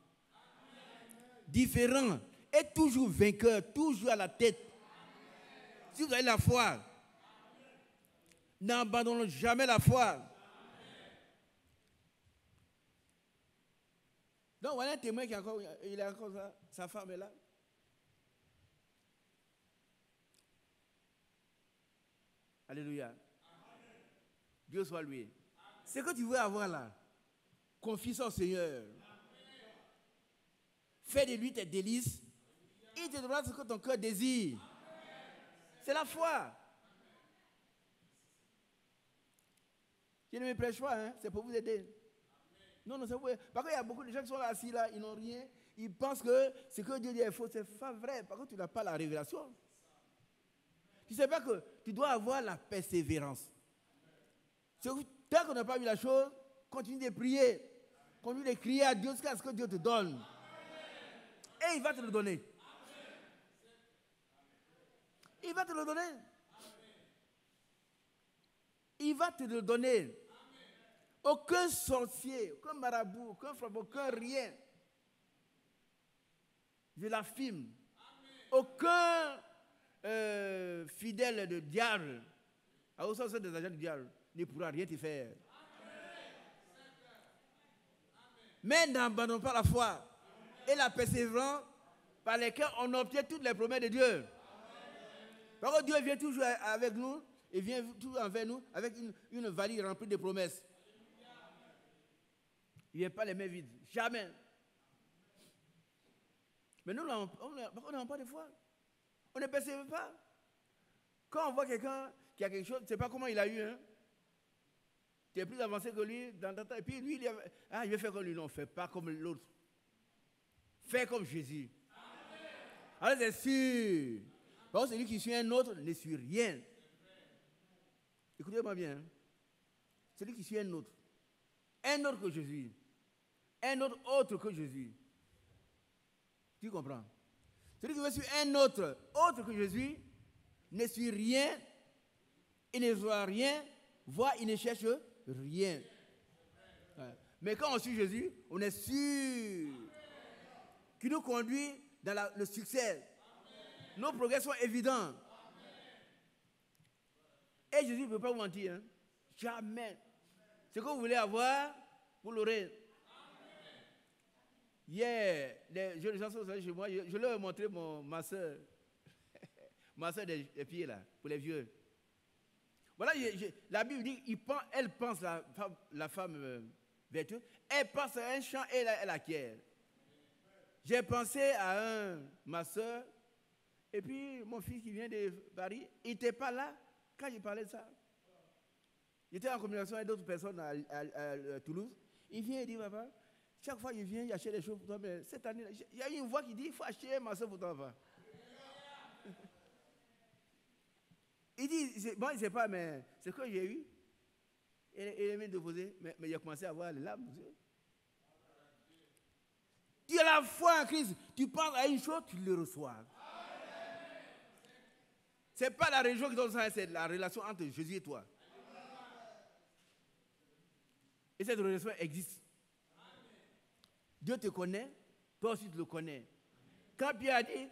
Différents et toujours vainqueurs, toujours à la tête. Si vous avez la foi, n'abandonnons jamais la foi. Donc voilà un témoin qui il a encore ça, sa femme est là. Alléluia. Dieu soit loué. Ce que tu veux avoir là, confie ça au Seigneur. Fais de lui tes délices. Il te donnera ce que ton cœur désire. C'est la foi. Je ne me prêche pas, hein? C'est pour vous aider. Non, c'est pour vous. Parce qu'il y a beaucoup de gens qui sont assis là, ils n'ont rien. Ils pensent que ce que Dieu dit est faux. C'est pas vrai. Parce que tu n'as pas la révélation. Tu ne sais pas que tu dois avoir la persévérance. Tant qu'on n'a pas vu la chose, continue de prier. Continue de crier à Dieu jusqu'à ce que Dieu te donne. Et il va te le donner. Il va te le donner. Il va te le donner. Aucun sorcier, aucun marabout, aucun frère, aucun rien. Je l'affirme. Aucun fidèle de diable, à au sens des agents du diable, ne pourra rien te faire. Mais n'abandonne pas la foi et la persévérance par lesquelles on obtient toutes les promesses de Dieu. Parce que Dieu vient toujours avec nous, il vient toujours envers nous avec une valise remplie de promesses. Il ne vient pas les mains vides, jamais. Mais nous, on n'a pas de foi. On ne persévère pas. Quand on voit quelqu'un qui a quelque chose, tu ne sais pas comment il a eu, hein? Tu es plus avancé que lui, et puis lui, il veut faire comme lui. Non, fais pas comme l'autre. Fais comme Jésus. Alors c'est sûr. Parce que celui qui suit un autre ne suit rien. Écoutez-moi bien. Hein? Celui qui suit un autre que Jésus, un autre que Jésus. Tu comprends? Celui qui veut suivre un autre que Jésus ne suit rien et ne voit rien voire il ne cherche rien. Ouais. Mais quand on suit Jésus, on est sûr qu'il nous conduit dans le succès. Nos progrès sont évidents. Et Jésus ne peut pas vous mentir. Hein? Jamais. Ce que vous voulez avoir, vous l'aurez. Hier, les jeunes gens sont chez moi. Je leur ai montré ma soeur. Ma soeur des pieds là, pour les vieux. Voilà, la Bible dit, elle pense, la femme vertueuse, elle pense à un champ et elle acquiert. J'ai pensé à ma soeur, et puis mon fils qui vient de Paris, il n'était pas là quand j'ai parlais de ça. J'étais en communication avec d'autres personnes à Toulouse. Il vient et dit, papa, chaque fois qu'il vient, il achète des choses pour toi, mais cette année, il y a une voix qui dit, il faut acheter ma soeur pour toi, papa. Il dit, bon, il ne sait pas, mais c'est ce que j'ai eu. Il vient de poser, mais il a commencé à avoir les larmes. Tu as la foi en Christ, tu penses à une chose, tu le reçois. Ce n'est pas la religion qui donne ça, c'est la relation entre Jésus et toi. Et cette relation existe. Dieu te connaît, toi aussi tu le connais. Quand Pierre a dit,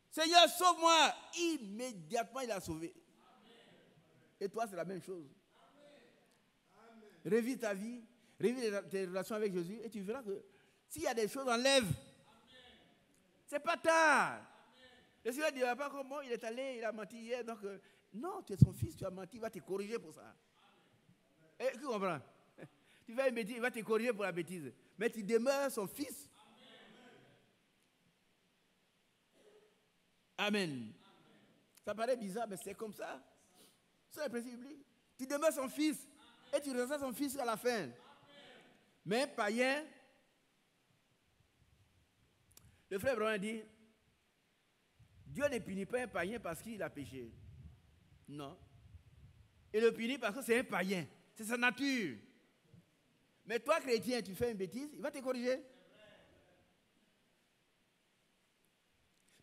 Seigneur, sauve-moi, immédiatement il a sauvé. Et toi, c'est la même chose. Révise ta vie, révise tes relations avec Jésus, et tu verras que s'il y a des choses, enlève. C'est pas tard. Le Seigneur ne dira pas comment il est allé, il a menti hier. Donc, non, tu es son fils, tu as menti, il va te corriger pour ça. Et tu comprends? Tu fais une bêtise, il va te corriger pour la bêtise. Mais tu demeures son fils. Amen. Ça paraît bizarre, mais c'est comme ça. C'est le principe biblique. Tu demeures son fils et tu reçois son fils à la fin. Mais païen, le frère Branham dit, Dieu ne punit pas un païen parce qu'il a péché. Non. Il le punit parce que c'est un païen. C'est sa nature. Mais toi, chrétien, tu fais une bêtise, il va te corriger.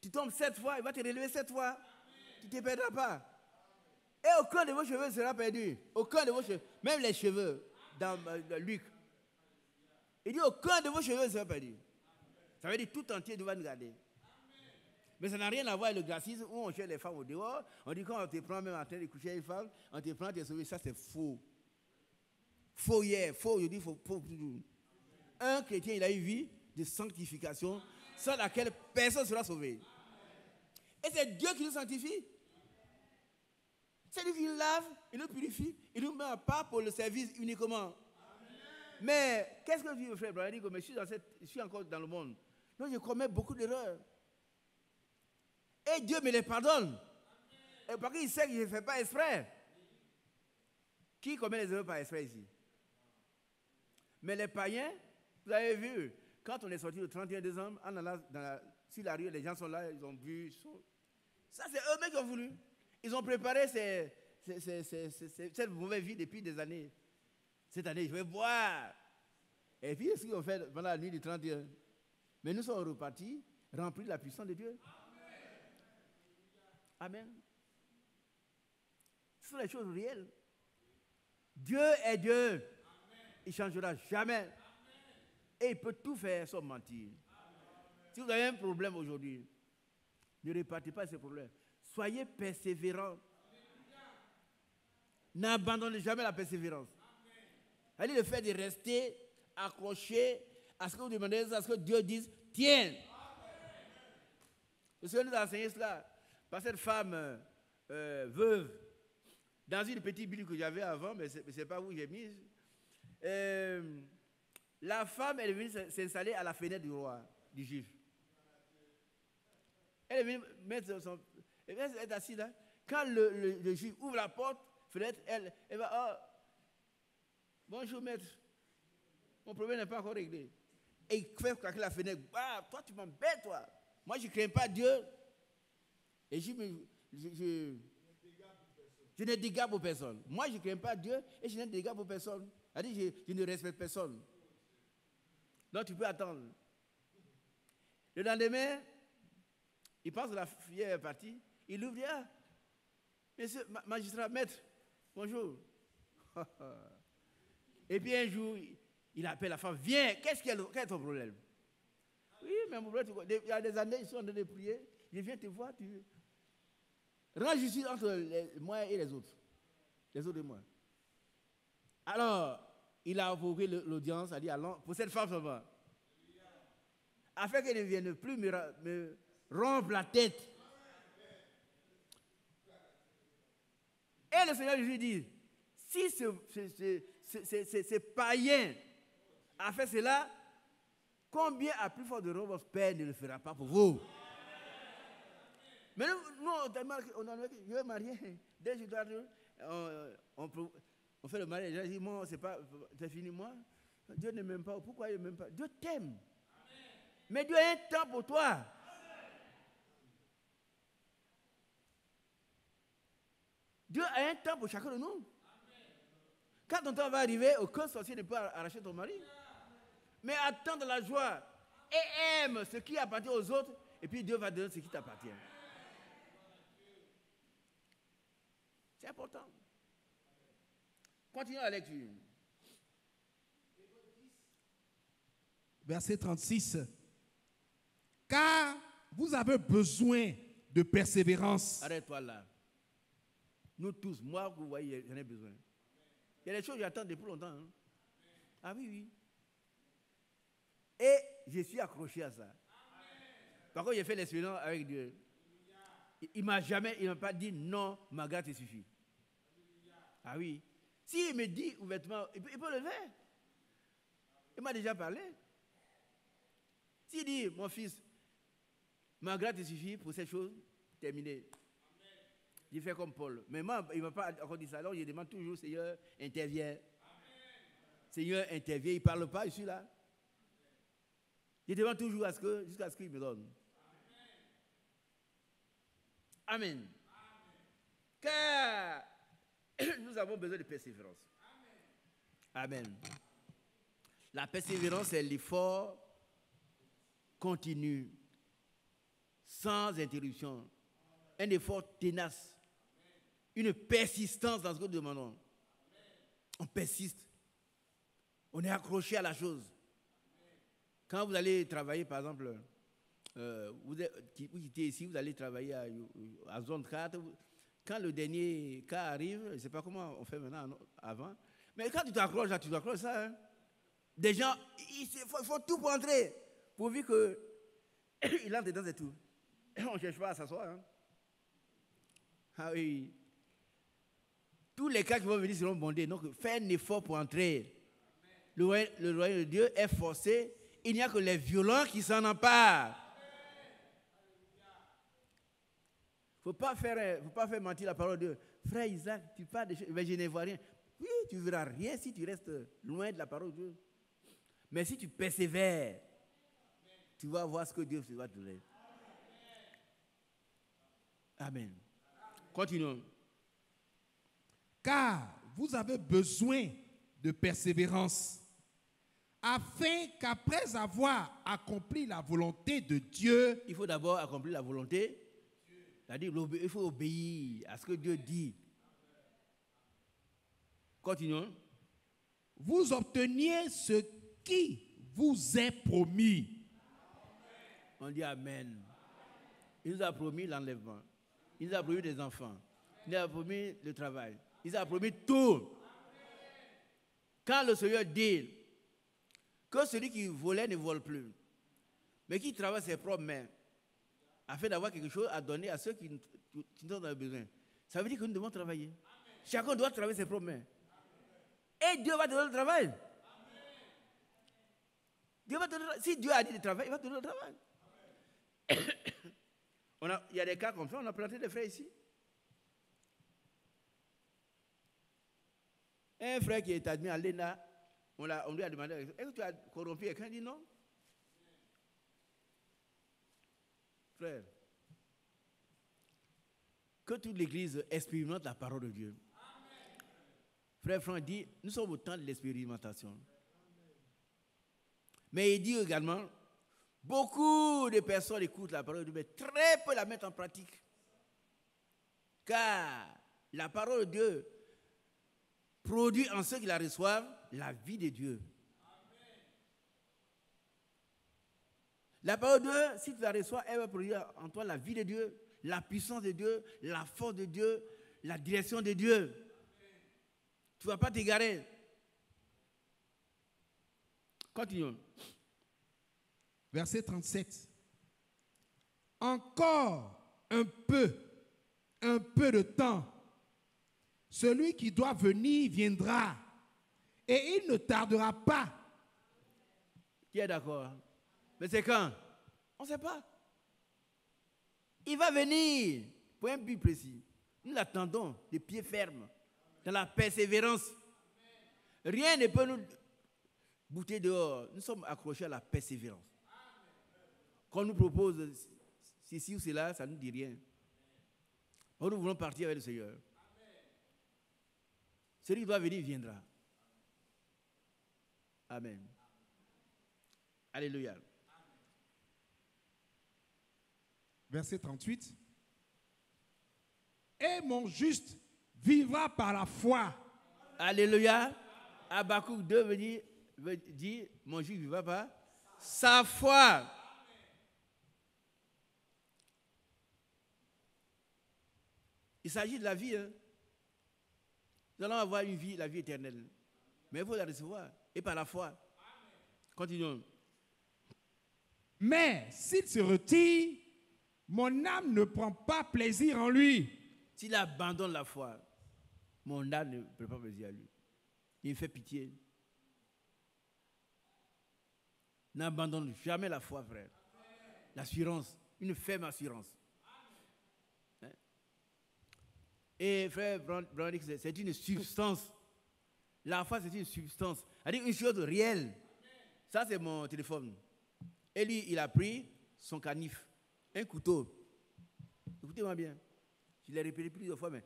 Tu tombes 7 fois, il va te relever 7 fois. Tu ne te perdras pas. Et aucun de vos cheveux ne sera perdu. Aucun de vos cheveux, même les cheveux dans Luc. Il dit aucun de vos cheveux ne sera perdu. Ça veut dire tout entier doit nous garder. Mais ça n'a rien à voir avec le gracisme où on cherche les femmes au dehors. On dit quand on te prend même en train de coucher avec une femme, on te prend, tu es sauvé. Ça c'est faux. Faux hier, faux aujourd'hui, faux toujours. Un chrétien, il a une vie de sanctification sans laquelle personne ne sera sauvé. Et c'est Dieu qui nous sanctifie. C'est lui qui nous lave, il nous purifie, il nous met en part pour le service uniquement. Amen. Mais qu'est-ce que dit le frère Branham? Il dit que je suis encore dans le monde. Donc je commets beaucoup d'erreurs. Et Dieu me les pardonne. Et parce qu'il sait que je ne fais pas exprès. Qui commet les erreurs par exprès ici? Mais les païens, vous avez vu, quand on est sorti le 31 décembre, en allant sur la rue, les gens sont là, ils ont bu. Ça, c'est eux-mêmes qui ont voulu. Ils ont préparé cette mauvaise vie depuis des années. Cette année, je vais boire. Et puis, ce qu'ils ont fait pendant la nuit du 31. Mais nous sommes repartis, remplis de la puissance de Dieu. Amen. Ce sont les choses réelles. Dieu est Dieu. Amen. Il ne changera jamais. Amen. Et il peut tout faire sans mentir. Amen. Si vous avez un problème aujourd'hui, ne répartez pas ce problème. Soyez persévérants. N'abandonnez jamais la persévérance. Allez le fait de rester accroché à ce que vous demandez, à ce que Dieu dise, tiens. Le Seigneur nous a enseigné cela par cette femme veuve, dans une petite Bible que j'avais avant, mais ce n'est pas où j'ai mise. La femme, elle est venue s'installer à la fenêtre du roi, du juif. Elle est venue mettre son... Elle est assise là. Quand le juif ouvre la porte, fenêtre, elle va, oh, bonjour maître, mon problème n'est pas encore réglé. Et il fait claquer la fenêtre. Ah, toi tu m'embêtes, toi. Moi je ne crains pas Dieu. Et je n'ai dégâts pour personne. Moi je ne crains pas Dieu et je n'ai dégâts pour personne. C'est-à-dire je ne respecte personne. Donc tu peux attendre. Le lendemain, il pense que la fille est partie. Il ouvre, ah, monsieur, magistrat, maître, bonjour. Et puis un jour, il appelle la femme, viens, quel est ton problème? Oui, mais mon problème, il y a des années, ils sont en train de prier, je viens te voir, tu rends justice entre moi et les autres et moi. Alors, il a envoyé l'audience, a dit, allons, pour cette femme seulement, afin qu'elle ne vienne plus me rompre la tête. Et le Seigneur lui dit, si ce païen a fait cela, combien à plus fort de raison votre Père ne le fera pas pour vous? Mais nous, je vais marier. Dès que je dois on fait le mariage. Je dis, moi, c'est fini, moi. Dieu ne m'aime pas. Pourquoi il ne m'aime pas? Dieu t'aime. Mais Dieu a un temps pour toi. Dieu a un temps pour chacun de nous. Quand ton temps va arriver, aucun sorcier ne peut arracher ton mari. Mais attends de la joie et aime ce qui appartient aux autres, et puis Dieu va donner ce qui t'appartient. C'est important. Continuons la lecture. Verset 36. Car vous avez besoin de persévérance. Arrête-toi là. Nous tous, moi, vous voyez, j'en ai besoin. Il y a des choses que j'attends depuis longtemps. Hein? Ah oui, oui. Et je suis accroché à ça. Par contre, j'ai fait l'expérience avec Dieu. Il ne m'a pas dit non, ma grâce te suffit. Ah oui. S'il me dit ouvertement, il peut le faire. Il m'a déjà parlé. S'il dit, mon fils, ma grâce te suffit pour cette chose, terminé. J'ai fait comme Paul. Mais moi, il ne m'a pas encore dit ça. Alors, je demande toujours, Seigneur, interviens. Seigneur, interviens. Il ne parle pas, je suis là. Je demande toujours jusqu'à ce qu'il me donne. Amen. Car nous avons besoin de persévérance. Amen. La persévérance, c'est l'effort continu, sans interruption. Un effort tenace. Une persistance dans ce que nous demandons. On persiste. On est accroché à la chose. Quand vous allez travailler, par exemple, vous quittez ici, vous allez travailler à zone 4. Quand le dernier cas arrive, je ne sais pas comment on fait maintenant, avant, mais quand tu t'accroches, là, tu t'accroches ça. Hein? Des gens, il faut tout pour entrer, pourvu qu'il entre dedans et tout. On ne cherche pas à s'asseoir. Hein? Ah oui. Tous les cas qui vont venir seront bondés. Donc, fais un effort pour entrer. Le royaume de Dieu est forcé. Il n'y a que les violents qui s'en emparent. Il ne faut pas faire mentir la parole de Dieu. Frère Isaac, tu parles des choses, mais je ne vois rien. Oui, tu ne verras rien si tu restes loin de la parole de Dieu. Mais si tu persévères, tu vas voir ce que Dieu va te donner. Amen. Continuons. Car vous avez besoin de persévérance, afin qu'après avoir accompli la volonté de Dieu, il faut d'abord accomplir la volonté. C'est-à-dire il faut obéir à ce que Dieu dit. Continuons. vous obteniez ce qui vous est promis. On dit Amen. Il nous a promis l'enlèvement. Il nous a promis des enfants. Il nous a promis le travail. Il nous a promis tout. Quand le Seigneur dit que celui qui volait ne vole plus, mais qui travaille ses propres mains, afin d'avoir quelque chose à donner à ceux qui en ont besoin, ça veut dire que nous devons travailler. Chacun doit travailler ses propres mains. Et Dieu va te donner le travail. Dieu va te donner, si Dieu a dit de travailler, il va te donner le travail. Il y a des cas comme ça, on a planté des frères ici. Un frère qui est admis à l'ENA, on lui a demandé, est-ce que tu as corrompu quelqu'un? Il dit non. Frère, que toute l'Église expérimente la parole de Dieu. Amen. Frère Franck dit, nous sommes au temps de l'expérimentation. Amen. Mais il dit également, beaucoup de personnes écoutent la parole de Dieu, mais très peu la mettent en pratique. Car la parole de Dieu produit en ceux qui la reçoivent la vie de Dieu. La parole de Dieu, si tu la reçois, elle va produire en toi la vie de Dieu, la puissance de Dieu, la force de Dieu, la direction de Dieu. Tu ne vas pas t'égarer. Continuons. Verset 37. Encore un peu de temps. Celui qui doit venir viendra, et il ne tardera pas. Qui est d'accord? Mais c'est quand? On ne sait pas. Il va venir pour un but précis. Nous l'attendons de pied ferme, dans la persévérance. Rien ne peut nous bouter dehors. Nous sommes accrochés à la persévérance. Quand on nous propose ceci ou cela, ça ne nous dit rien. Nous voulons partir avec le Seigneur. Celui qui doit venir viendra. Amen. Alléluia. Verset 38. Et mon juste vivra par la foi. Alléluia. Habakkuk 2 veut dire mon juste vivra par sa foi. Il s'agit de la vie. Hein. Nous allons avoir une vie, la vie éternelle. Mais il faut la recevoir. Et par la foi. Continuons. Mais s'il se retire, mon âme ne prend pas plaisir en lui. S'il abandonne la foi, mon âme ne prend pas plaisir à lui. Il me fait pitié. N'abandonne jamais la foi, frère. L'assurance, une ferme assurance. Hein? Et frère Branick, c'est une substance. La foi, c'est une substance. C'est-à-dire une chose réelle. Ça, c'est mon téléphone. Et lui, il a pris son canif, un couteau. Écoutez-moi bien. Je l'ai répété plusieurs fois, mais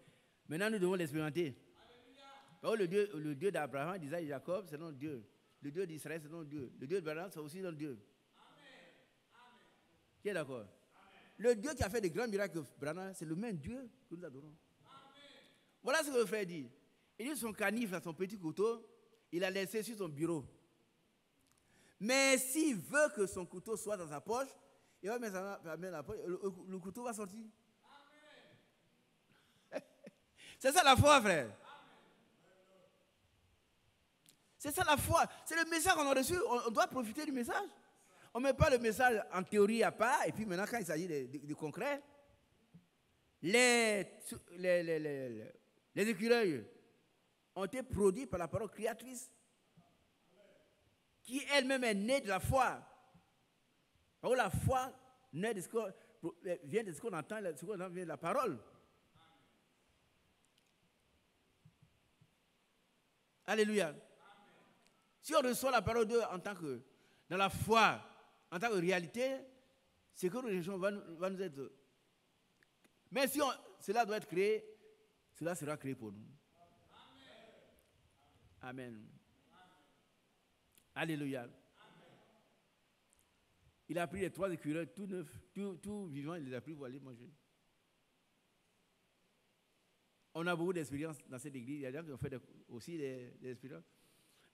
maintenant, nous devons l'expérimenter. Le Dieu d'Abraham, d'Isaac et Jacob, c'est notre Dieu. Le Dieu d'Israël, c'est notre Dieu. Le Dieu d'Abraham, c'est aussi notre Dieu. Qui est d'accord? Le Dieu qui a fait des grands miracles, c'est le même Dieu que nous adorons. Voilà ce que le frère dit. Il dit son canif, son petit couteau, il a laissé sur son bureau. Mais s'il veut que son couteau soit dans sa poche, il va mettre la poche, le couteau va sortir. C'est ça la foi, frère. C'est ça la foi. C'est le message qu'on a reçu. On doit profiter du message. On ne met pas le message en théorie à part. Et puis maintenant, quand il s'agit de concret, les écureuils ont été produits par la parole créatrice, qui elle-même est née de la foi. Alors la foi vient de ce qu'on entend, ce qu'on entend vient de la parole. Alléluia. Si on reçoit la parole de Dieu en tant que, dans la foi, en tant que réalité, ce que nous recherchons va nous être. Mais si cela doit être créé, cela sera créé pour nous. Amen. Alléluia. Il a pris les 3 écureuils tout neufs, tout vivants, il les a pris pour aller manger. On a beaucoup d'expériences dans cette église. Il y a des gens qui ont fait aussi des expériences.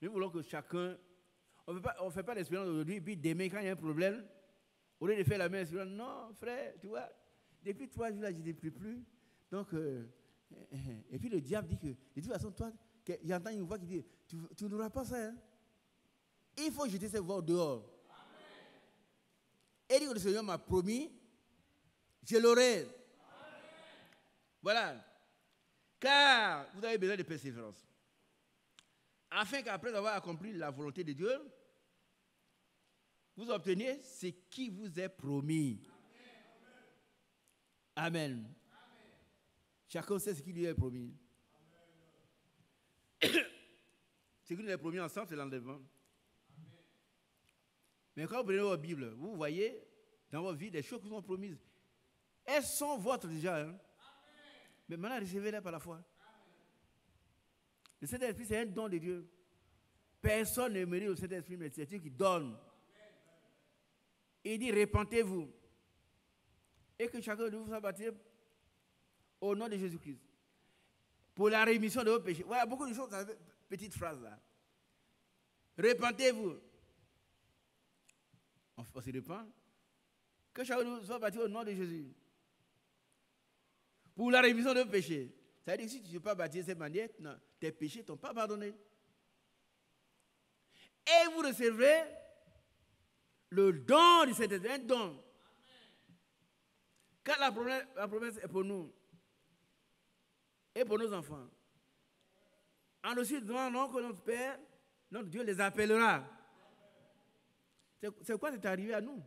Nous voulons que chacun... On ne fait pas d'expérience aujourd'hui, puis demain, quand il y a un problème, au lieu de faire la même expérience, non, frère, tu vois, depuis 3 jours, là, je ne prie plus. Donc, et puis le diable dit que, de toute façon, toi, j'entends une voix qui dit, tu n'auras pas ça. Hein? Il faut jeter cette voix dehors. Amen. Et dit que le Seigneur m'a promis, je l'aurai. Amen. Voilà. Car vous avez besoin de persévérance. Afin qu'après avoir accompli la volonté de Dieu, vous obteniez ce qui vous est promis. Amen. Amen. Chacun sait ce qui lui est promis. Ce qui nous est promis ensemble, c'est l'enlèvement. Mais quand vous prenez votre Bible, vous voyez dans votre vie des choses qui sont promises. Elles sont vôtres déjà. Hein? Mais maintenant, recevez-les par la foi. Le Saint-Esprit, c'est un don de Dieu. Personne ne mérite le Saint-Esprit, mais c'est Dieu qui donne. Il dit, repentez-vous. Et que chacun de vous soit baptisé au nom de Jésus-Christ. pour la rémission de vos péchés. Voilà, beaucoup de choses dans cette petite phrase là. Repentez-vous. On se repent. Que chacun de nous soit baptisé au nom de Jésus. Pour la rémission de vos péchés. Ça veut dire que si tu ne suis pas baptisé de cette manière, non, tes péchés ne t'ont pas pardonné. Et vous recevrez le don du Saint-Esprit, un don. Car la promesse est pour nous et pour nos enfants. En aussi demandant que notre Père, notre Dieu les appellera. C'est quoi c'est arrivé à nous?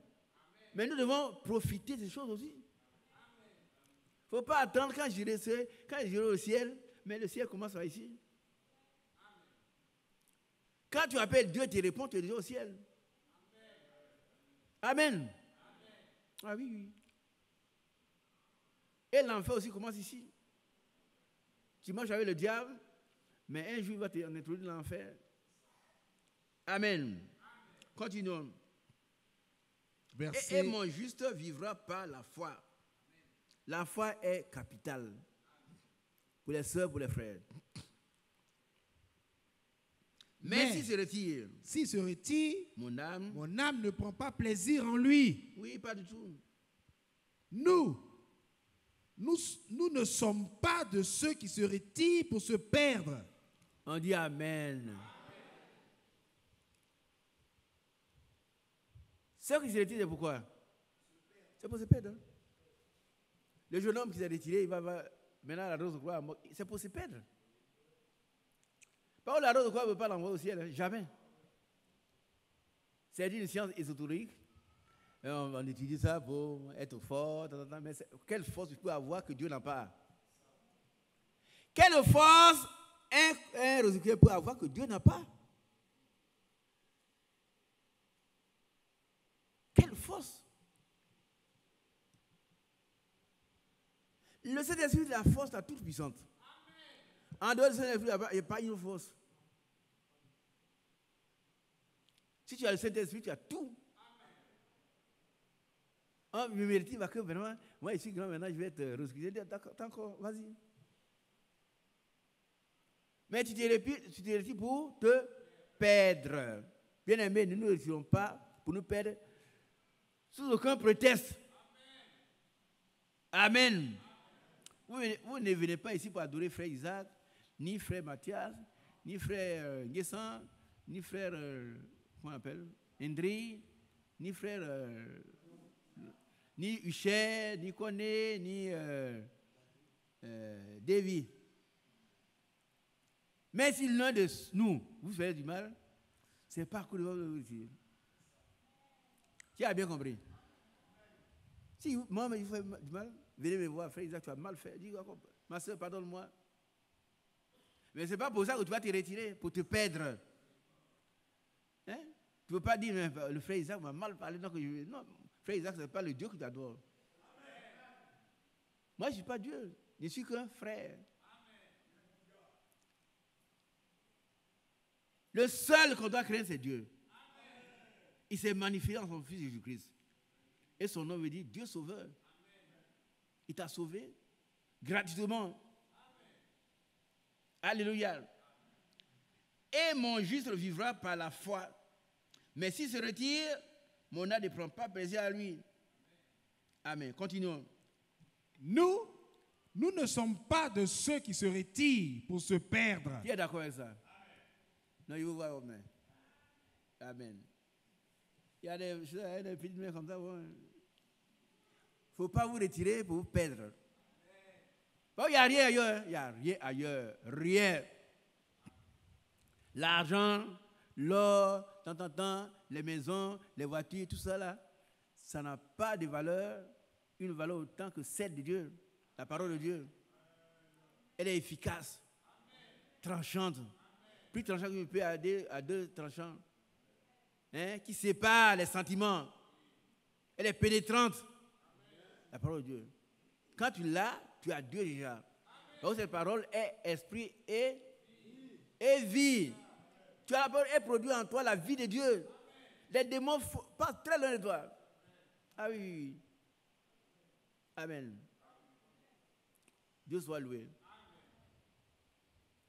Mais nous devons profiter de ces choses aussi. Il ne faut pas attendre quand j'irai au ciel, mais le ciel commence à ici. Quand tu appelles Dieu, tu réponds, tu es déjà au ciel. Amen. Ah oui, oui. Et l'enfer aussi commence ici. Tu marches avec le diable, mais un jour il va t'introduire dans l'enfer. Amen. Continuons. Et mon juste vivra par la foi. La foi est capitale pour les sœurs, pour les frères. Mais s'il se retire, mon âme ne prend pas plaisir en lui. Oui, pas du tout. Nous ne sommes pas de ceux qui se retirent pour se perdre. On dit Amen. Ceux qui se retirent, c'est pourquoi? C'est pour se perdre. Le jeune homme qui s'est retiré, il va maintenant à la rose de croix, c'est pour se perdre. Par contre, la rose de croix ne veut pas l'envoyer au ciel, hein? Jamais. C'est une science ésotérique. On étudie ça pour être fort, mais quelle force tu peux avoir que Dieu n'a pas? Quelle force un rosicrucier peut avoir que Dieu n'a pas? Quelle force? Le Saint-Esprit est la force la toute puissante. En dehors du Saint-Esprit, il n'y a pas une force. Si tu as le Saint-Esprit, tu as tout. Oh, mais mérite, va que vraiment, moi je suis grand maintenant, je vais être rosicrucier. D'accord, vas-y. Mais tu te retires pour te perdre. Bien aimé, nous ne nous retirons pas pour nous perdre sous aucun prétexte. Amen. Vous ne venez pas ici pour adorer frère Isaac, ni frère Mathias, ni frère Nguessan, ni frère, comment on appelle, Hendry, ni frère, ni Huchet, ni Koné, ni Davy. Mais si l'un de nous vous fait du mal, c'est pas que vous retirer. Tu as bien compris? Si moi, je fais du mal, venez me voir, frère Isaac, tu as mal fait. Dis, ma soeur, pardonne-moi. Mais ce n'est pas pour ça que tu vas te retirer, pour te perdre. Hein? Tu ne peux pas dire, mais le frère Isaac m'a mal parlé. Non, frère Isaac, ce n'est pas le Dieu que tu adores. Moi, je ne suis pas Dieu. Je suis qu'un frère. Le seul qu'on doit craindre, c'est Dieu. Il s'est magnifié en son Fils Jésus-Christ. Et son nom veut dire Dieu sauveur. Il t'a sauvé gratuitement. Alléluia. Et mon juste vivra par la foi. Mais s'il se retire, mon âme ne prend pas plaisir à lui. Amen. Continuons. Nous ne sommes pas de ceux qui se retirent pour se perdre. Qui est d'accord avec ça? Non, il vous voit. Amen. Il y a des petites mains comme ça. Il ne faut pas vous retirer pour vous perdre. Bon, il n'y a rien ailleurs. Il n'y a rien ailleurs. Rien. L'argent, l'or, les maisons, les voitures, tout ça là, ça n'a pas de valeur, une valeur autant que celle de Dieu. La parole de Dieu. Elle est efficace, tranchante. Plus tranchante qu'une épée à deux tranchants. Hein, qui sépare les sentiments. Elle est pénétrante. La parole de Dieu. Quand tu l'as, tu as Dieu déjà. Donc cette parole est esprit et vie. Tu as la parole et produit en toi la vie de Dieu. Les démons passent très loin de toi. Ah oui. Amen. Dieu soit loué.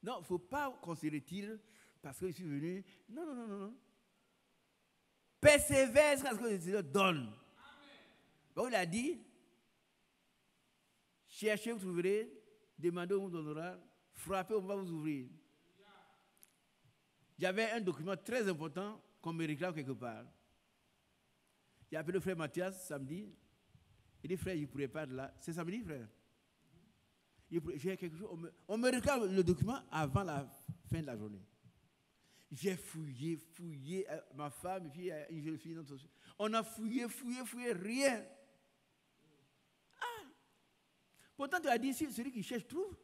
Non, il ne faut pas qu'on se retire parce que je suis venu. Non, non, non, non, non. Persévère jusqu'à ce que le Seigneur donne. Donc il a dit, cherchez, vous trouverez, demandez, on vous donnera, frappez, on va vous ouvrir. J'avais un document très important qu'on me réclame quelque part. J'ai appelé le frère Mathias samedi. Il dit, frère, je ne pourrais pas être là. C'est samedi, frère. J'ai quelque chose. On me réclame le document avant la fin de la journée. J'ai fouillé, ma femme, et puis une jeune fille. On a fouillé, rien. Ah! Pourtant, tu as dit, celui qui cherche trouve.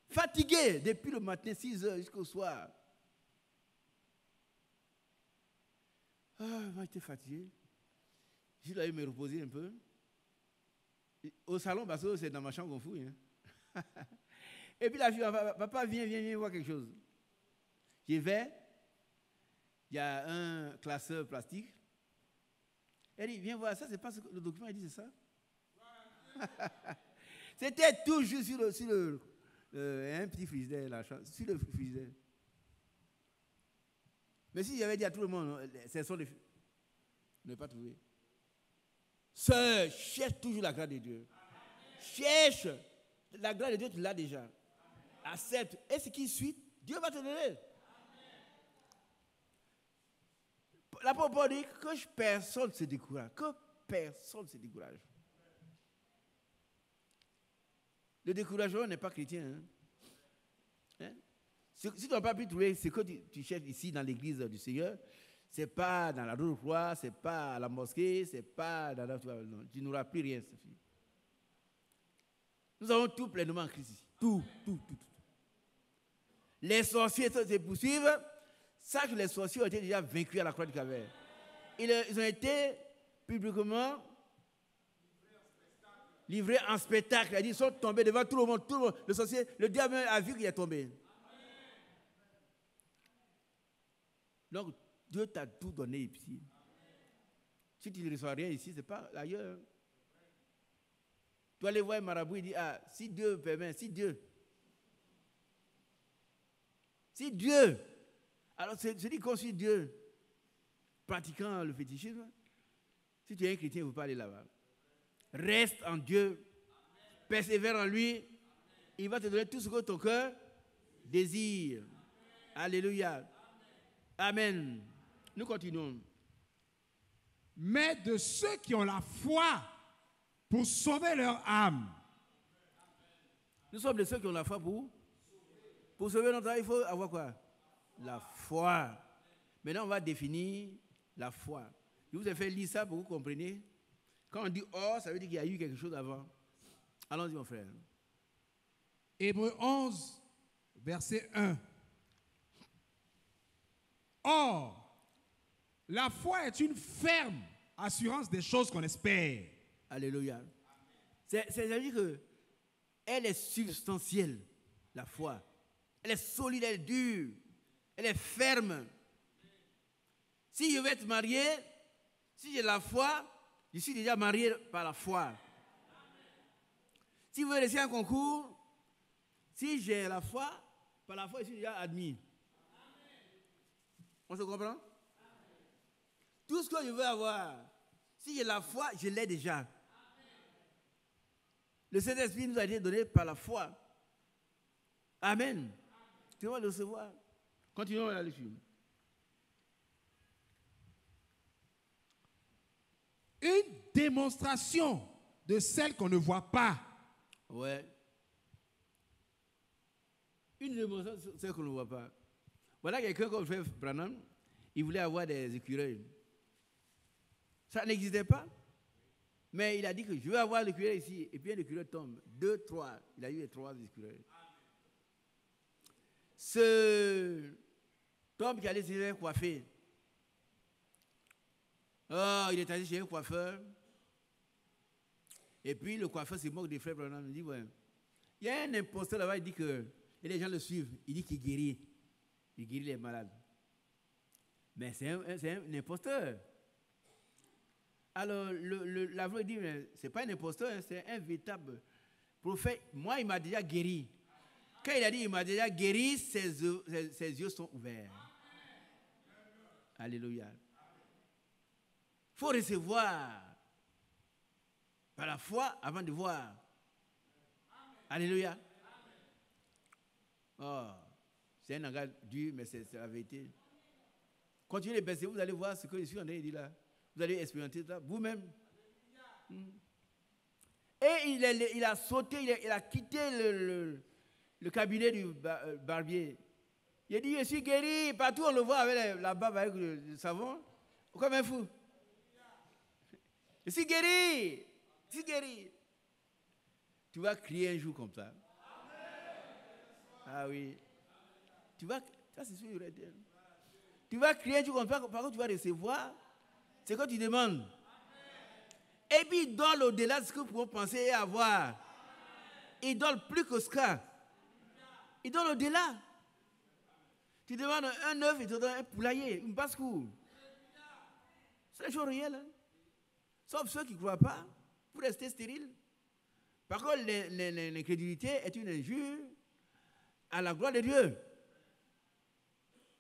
Fatigué depuis le matin, 6 heures jusqu'au soir. Moi, j'étais fatigué. Je suis allé me reposer un peu. Au salon, parce que c'est dans ma chambre qu'on fouille. Hein. Et puis la fille, papa, viens voir quelque chose. J'y vais. Il y a un classeur plastique. Elle dit, viens voir, ça, c'est pas ce que le document, il dit, c'est ça. C'était toujours sur un petit frigidaire, là, sur le frigidaire. Mais si j'avais dit à tout le monde, c'est son défi. Ne pas trouver. Sœur, cherche toujours la grâce de Dieu. Cherche. La grâce de Dieu, tu l'as déjà. Accepte. Et ce qui suit, Dieu va te donner. L'apôtre Paul dit que personne ne se décourage. Que personne ne se décourage. Le découragement n'est pas chrétien. Hein? Si tu n'as pas pu trouver ce que tu cherches ici dans l'église du Seigneur, ce n'est pas dans la rue de Croix, ce n'est pas à la mosquée, ce n'est pas dans la... Non, tu n'auras plus rien, Sophie. Nous avons tout pleinement en Christ ici. Tout. Les sorciers se poursuivent. Sache que les sorciers ont été déjà vaincus à la croix du Calvaire. Ils ont été publiquement livrés en spectacle. Ils sont tombés devant tout le monde. Le sorcier, le diable a vu qu'il est tombé. Donc, Dieu t'a tout donné ici. Si tu ne reçois rien ici, ce n'est pas ailleurs. Tu vas aller voir un marabout, il dit, si Dieu permet, si Dieu. Alors, celui qui suit Dieu, pratiquant le fétichisme, si tu es un chrétien, il ne faut pas aller là-bas. Reste en Dieu, persévère en lui, il va te donner tout ce que ton cœur désire. Alléluia. Amen. Nous continuons. Mais de ceux qui ont la foi pour sauver leur âme. Nous sommes de ceux qui ont la foi pour sauver notre âme, il faut avoir quoi? La foi. Maintenant, on va définir la foi. Je vous ai fait lire ça pour que vous compreniez. Quand on dit « oh », ça veut dire qu'il y a eu quelque chose avant. Allons-y, mon frère. Hébreux 11, verset 1. Or, la foi est une ferme assurance des choses qu'on espère. Alléluia. C'est-à-dire qu'elle est substantielle, la foi. Elle est solide, elle est dure, elle est ferme. Si je vais être marié, si j'ai la foi, je suis déjà marié par la foi. Si vous voulez laisser un concours, si j'ai la foi, par la foi, je suis déjà admis. On se comprend? Tout ce que je veux avoir, si j'ai la foi, je l'ai déjà. Le Saint-Esprit nous a été donné par la foi. Amen. Tu vas le recevoir. Continuons la lecture. Une démonstration de celle qu'on ne voit pas. Ouais. Une démonstration de celle qu'on ne voit pas. Voilà quelqu'un comme le frère Branham, il voulait avoir des écureuils. Ça n'existait pas. Mais il a dit que je veux avoir l'écureuil ici. Et puis un écureuil tombe. 2, 3. Il a eu les 3 écureuils. Ce homme qui allait se faire coiffer. Oh, il est allé chez un coiffeur. Et puis le coiffeur se moque des frères Branham. Il dit, ouais. Il y a un imposteur là-bas, il dit que. Et les gens le suivent. Il dit qu'il guérit. Il guérit les malades. Mais c'est un imposteur. Alors, l'avoué dit, ce n'est pas un imposteur, c'est un véritable prophète, moi, il m'a déjà guéri. Quand il a dit, il m'a déjà guéri, ses yeux sont ouverts. Alléluia. Il faut recevoir par la foi avant de voir. Alléluia. Oh, c'est un langage dur, mais c'est la vérité. Continuez de persévérer, vous allez voir ce que je suis en train de dire là. Vous allez expérimenter ça vous-même. Et il a sauté, il a quitté le cabinet du barbier. Il a dit, je suis guéri. Partout on le voit avec la barbe, avec le savon. Comme un fou. Je suis guéri. Je suis guéri. Tu vas crier un jour comme ça. Ah oui. Ça c'est sûr. Tu vas crier un jour comme ça, par contre tu vas recevoir ce que tu demandes. Et puis il donne au-delà de ce que vous pouvez penser et avoir. Il donne plus que ce cas. Il donne au-delà. Tu demandes un œuf, il te donne un poulailler, une basse-cour. C'est une chose réelle. Hein? Sauf ceux qui ne croient pas, pour rester stériles. Par contre, l'incrédulité est une injure à la gloire de Dieu.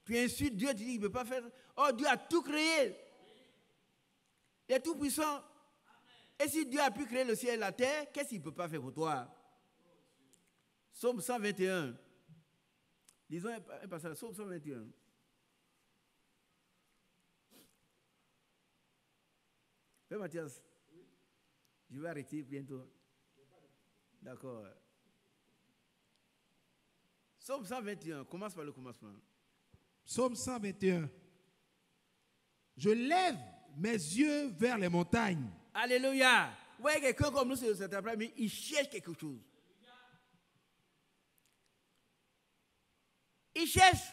Tu insultes Dieu, tu dis qu'il ne peut pas faire. Oh, Dieu a tout créé. Il est tout puissant. Et si Dieu a pu créer le ciel et la terre, qu'est-ce qu'il ne peut pas faire pour toi? Psaume 121. Disons un passage, Psaume 121. Père Mathias, je vais arrêter bientôt. D'accord. Psaume 121, commence par le commencement. Psaume 121. Je lève mes yeux vers les montagnes. Alléluia. Vous voyez quelqu'un comme nous cet après-midi, il cherche quelque chose. Il cherche.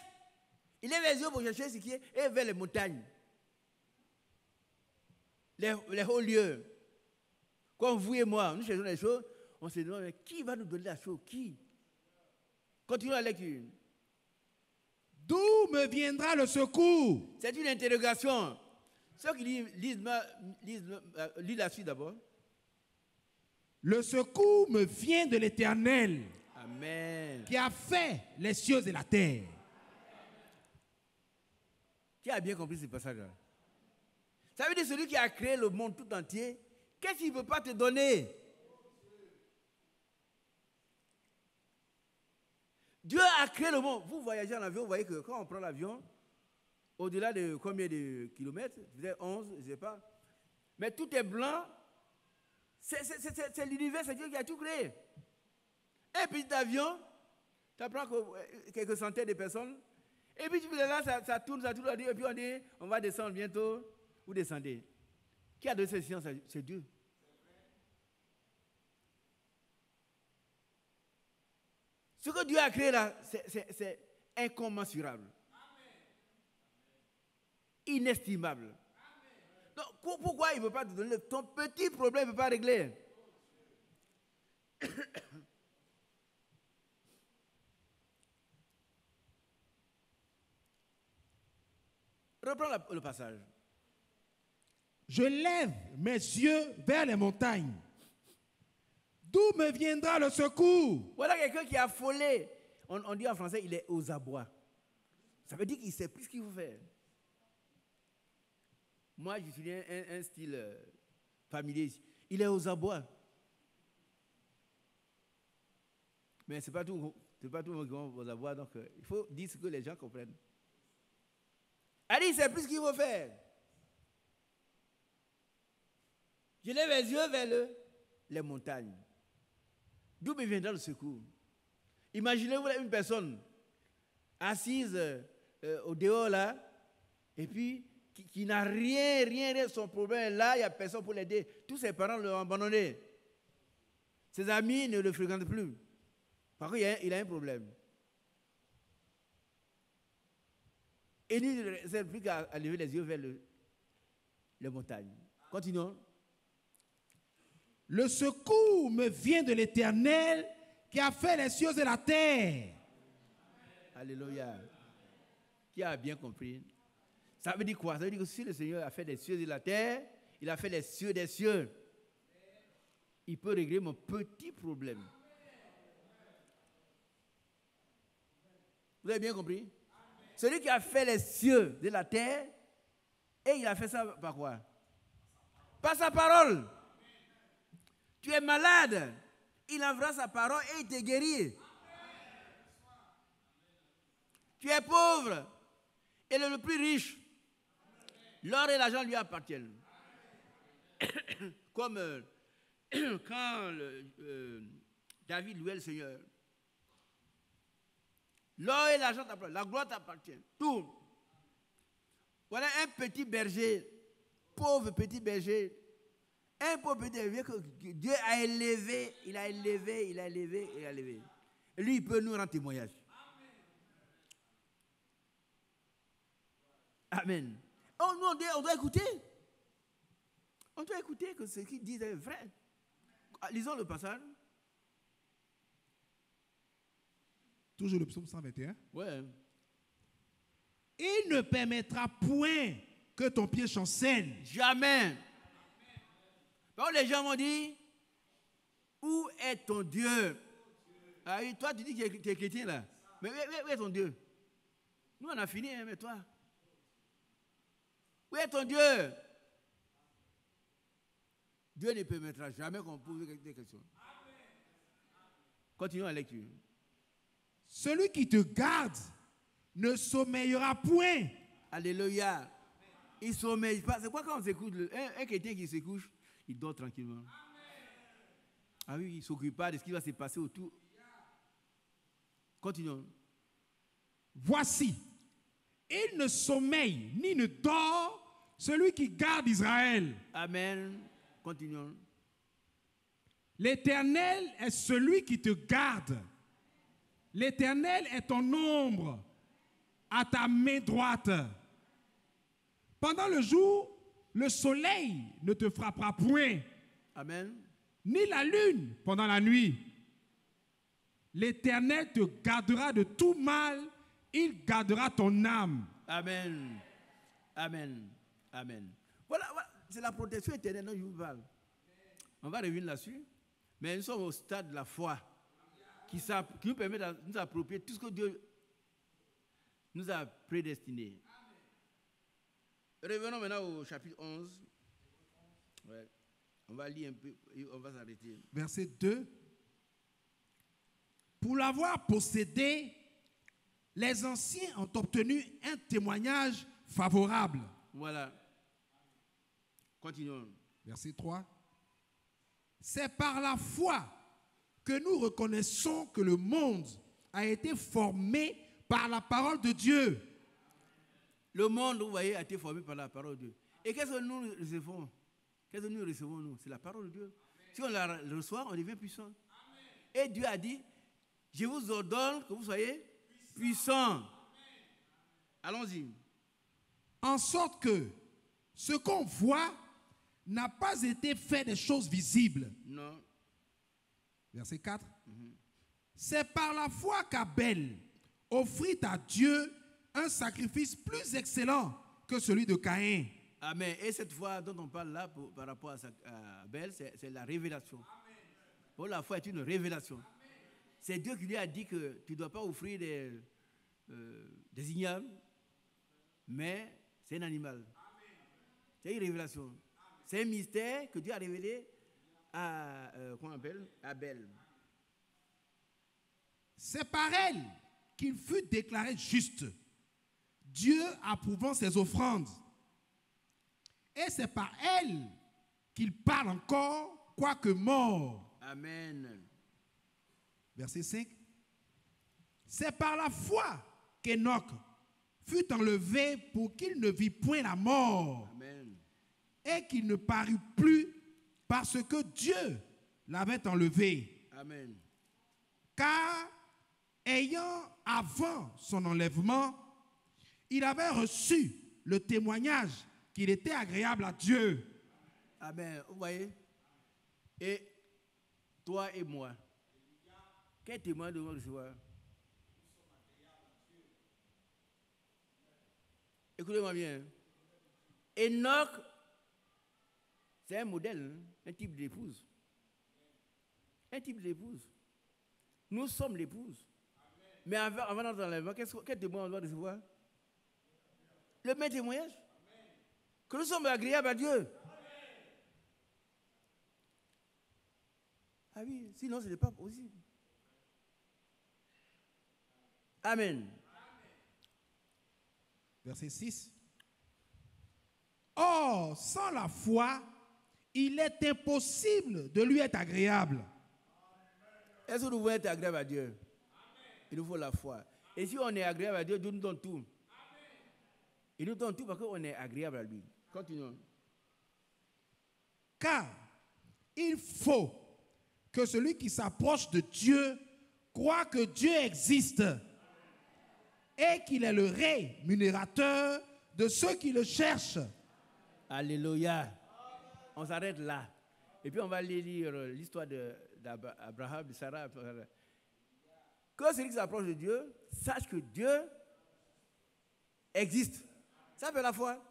Il lève les yeux pour chercher ce qui est et vers les montagnes. Les hauts lieux. Comme vous et moi, nous cherchons les choses, on se demande, mais qui va nous donner la chose? Qui? Continuons la lecture. D'où me viendra le secours? C'est une interrogation. Ceux qui lisent la suite d'abord. Le secours me vient de l'Éternel. Amen. Qui a fait les cieux et la terre. Qui a bien compris ce passage-là? Ça veut dire celui qui a créé le monde tout entier, qu'est-ce qu'il ne peut pas te donner? Dieu a créé le monde. Vous voyagez en avion, vous voyez que quand on prend l'avion, au-delà de combien de kilomètres, peut-être 11, je ne sais pas, mais tout est blanc. C'est l'univers, c'est Dieu qui a tout créé. Un petit avion, ça prend quelques centaines de personnes, et puis là, ça tourne, et puis on dit, on va descendre bientôt, vous descendez. Qui a donné cette science? C'est Dieu. Ce que Dieu a créé là, c'est incommensurable. Inestimable. Donc, pourquoi il ne veut pas te donner ton petit problème, il ne veut pas régler? Reprends le passage. Je lève mes yeux vers les montagnes. D'où me viendra le secours? Voilà quelqu'un qui est affolé. On dit en français, il est aux abois. Ça veut dire qu'il ne sait plus ce qu'il faut faire. Moi, je suis un style familier. Il est aux abois. Mais ce n'est pas tout le monde qui va aux abois. Donc, il faut dire ce que les gens comprennent. Allez, il ne sait plus ce qu'il faut faire. Je lève les yeux vers les montagnes. D'où me viendra le secours? Imaginez-vous une personne assise au dehors là, et puis qui n'a rien, son problème est là, il n'y a personne pour l'aider. Tous ses parents l'ont abandonné. Ses amis ne le fréquentent plus. Par contre, il a un problème. Et il ne sert plus qu'à lever les yeux vers les montagnes. Continuons. Le secours me vient de l'Éternel qui a fait les cieux et la terre. Alléluia. Qui a bien compris? Ça veut dire quoi? Ça veut dire que si le Seigneur a fait les cieux et la terre, il a fait les cieux des cieux. Il peut régler mon petit problème. Vous avez bien compris? Celui qui a fait les cieux de la terre, et il a fait ça par quoi? Par sa parole. Tu es malade, il enverra sa parole et il te guérit. Tu es pauvre, et le plus riche, l'or et l'argent lui appartiennent. Comme quand David louait le Seigneur. L'or et l'argent t'appartiennent, la gloire t'appartient, tout. Voilà un petit berger, pauvre petit berger, un pauvre petit berger que Dieu a élevé, il a élevé. Et lui, il peut nous rendre témoignage. Amen. Oh, nous, on doit écouter. On doit écouter que ce qu'il dit est vrai. Lisons le passage. Toujours le psaume 121. Ouais. Il ne permettra point que ton pied chancelle. Jamais. Bon, les gens m'ont dit, où est ton Dieu? Ah, oui, toi, tu dis que tu es chrétien là. Mais où est ton Dieu? Nous, on a fini, hein, mais toi. Où est ton Dieu? Dieu ne permettra jamais qu'on pose des questions. Continuons la lecture. Celui qui te garde ne sommeillera point. Alléluia. Il sommeille pas. C'est quoi quand on s'écoute? Un chrétien qui se couche, il dort tranquillement. Ah oui, il ne s'occupe pas de ce qui va se passer autour. Continuons. Voici, il ne sommeille ni ne dort celui qui garde Israël. Amen. Continuons. L'Éternel est celui qui te garde. L'Éternel est ton ombre à ta main droite. Pendant le jour, le soleil ne te frappera point. Amen. Ni la lune pendant la nuit. L'Éternel te gardera de tout mal. Il gardera ton âme. Amen. Amen. Amen. Voilà, c'est la protection éternelle dont je vous parle. On va revenir là-dessus. Mais nous sommes au stade de la foi qui nous permet de nous approprier tout ce que Dieu nous a prédestiné. Revenons maintenant au chapitre 11. Ouais. On va lire un peu et on va s'arrêter. Verset 2. Pour l'avoir possédé, les anciens ont obtenu un témoignage favorable. Voilà. Continuons. Verset 3. C'est par la foi que nous reconnaissons que le monde a été formé par la parole de Dieu. Le monde, vous voyez, a été formé par la parole de Dieu. Et qu'est-ce que nous recevons? Qu'est-ce que nous recevons, nous? C'est la parole de Dieu. Si on la reçoit, on devient puissant. Et Dieu a dit, je vous ordonne que vous soyez puissants. Allons-y. En sorte que ce qu'on voit n'a pas été fait des choses visibles. Non. Verset 4. C'est par la foi qu'Abel offrit à Dieu un sacrifice plus excellent que celui de Caïn. Amen. Et cette foi dont on parle là, par rapport à Abel, c'est la révélation. Amen. Pour la foi est une révélation. Amen. C'est Dieu qui lui a dit que tu ne dois pas offrir des ignames, mais c'est un animal. Amen. C'est une révélation. Amen. C'est un mystère que Dieu a révélé à comment on appelle? Abel. C'est par elle qu'il fut déclaré juste, Dieu approuvant ses offrandes. Et c'est par elle qu'il parle encore, quoique mort. Amen. Verset 5. C'est par la foi qu'Enoch fut enlevé pour qu'il ne vit point la mort. Amen. Et qu'il ne parut plus parce que Dieu l'avait enlevé. Amen. Car ayant avant son enlèvement, il avait reçu le témoignage qu'il était agréable à Dieu. Amen. Vous voyez? Et toi et moi, quel témoin devons nous recevoir? Écoutez-moi bien. Enoch, c'est un modèle, un type d'épouse. Un type d'épouse. Nous sommes l'épouse. Mais avant d'entrer dans l'enlèvement, quel témoin on doit recevoir? Le même témoignage. Que nous sommes agréables à Dieu. Ah oui, sinon ce n'est pas possible. Amen. Verset 6. Or, sans la foi, il est impossible de lui être agréable. Est-ce que nous voulons être agréables à Dieu? Il nous faut la foi. Et si on est agréable à Dieu, Dieu nous donne tout. Il nous donne tout parce qu'on est agréable à lui. Continuons. Car il faut que celui qui s'approche de Dieu croit que Dieu existe et qu'il est le rémunérateur de ceux qui le cherchent. Alléluia. On s'arrête là. Et puis on va aller lire l'histoire d'Abraham, de Sarah. Que celui qui s'approche de Dieu sache que Dieu existe. Ça fait la foi.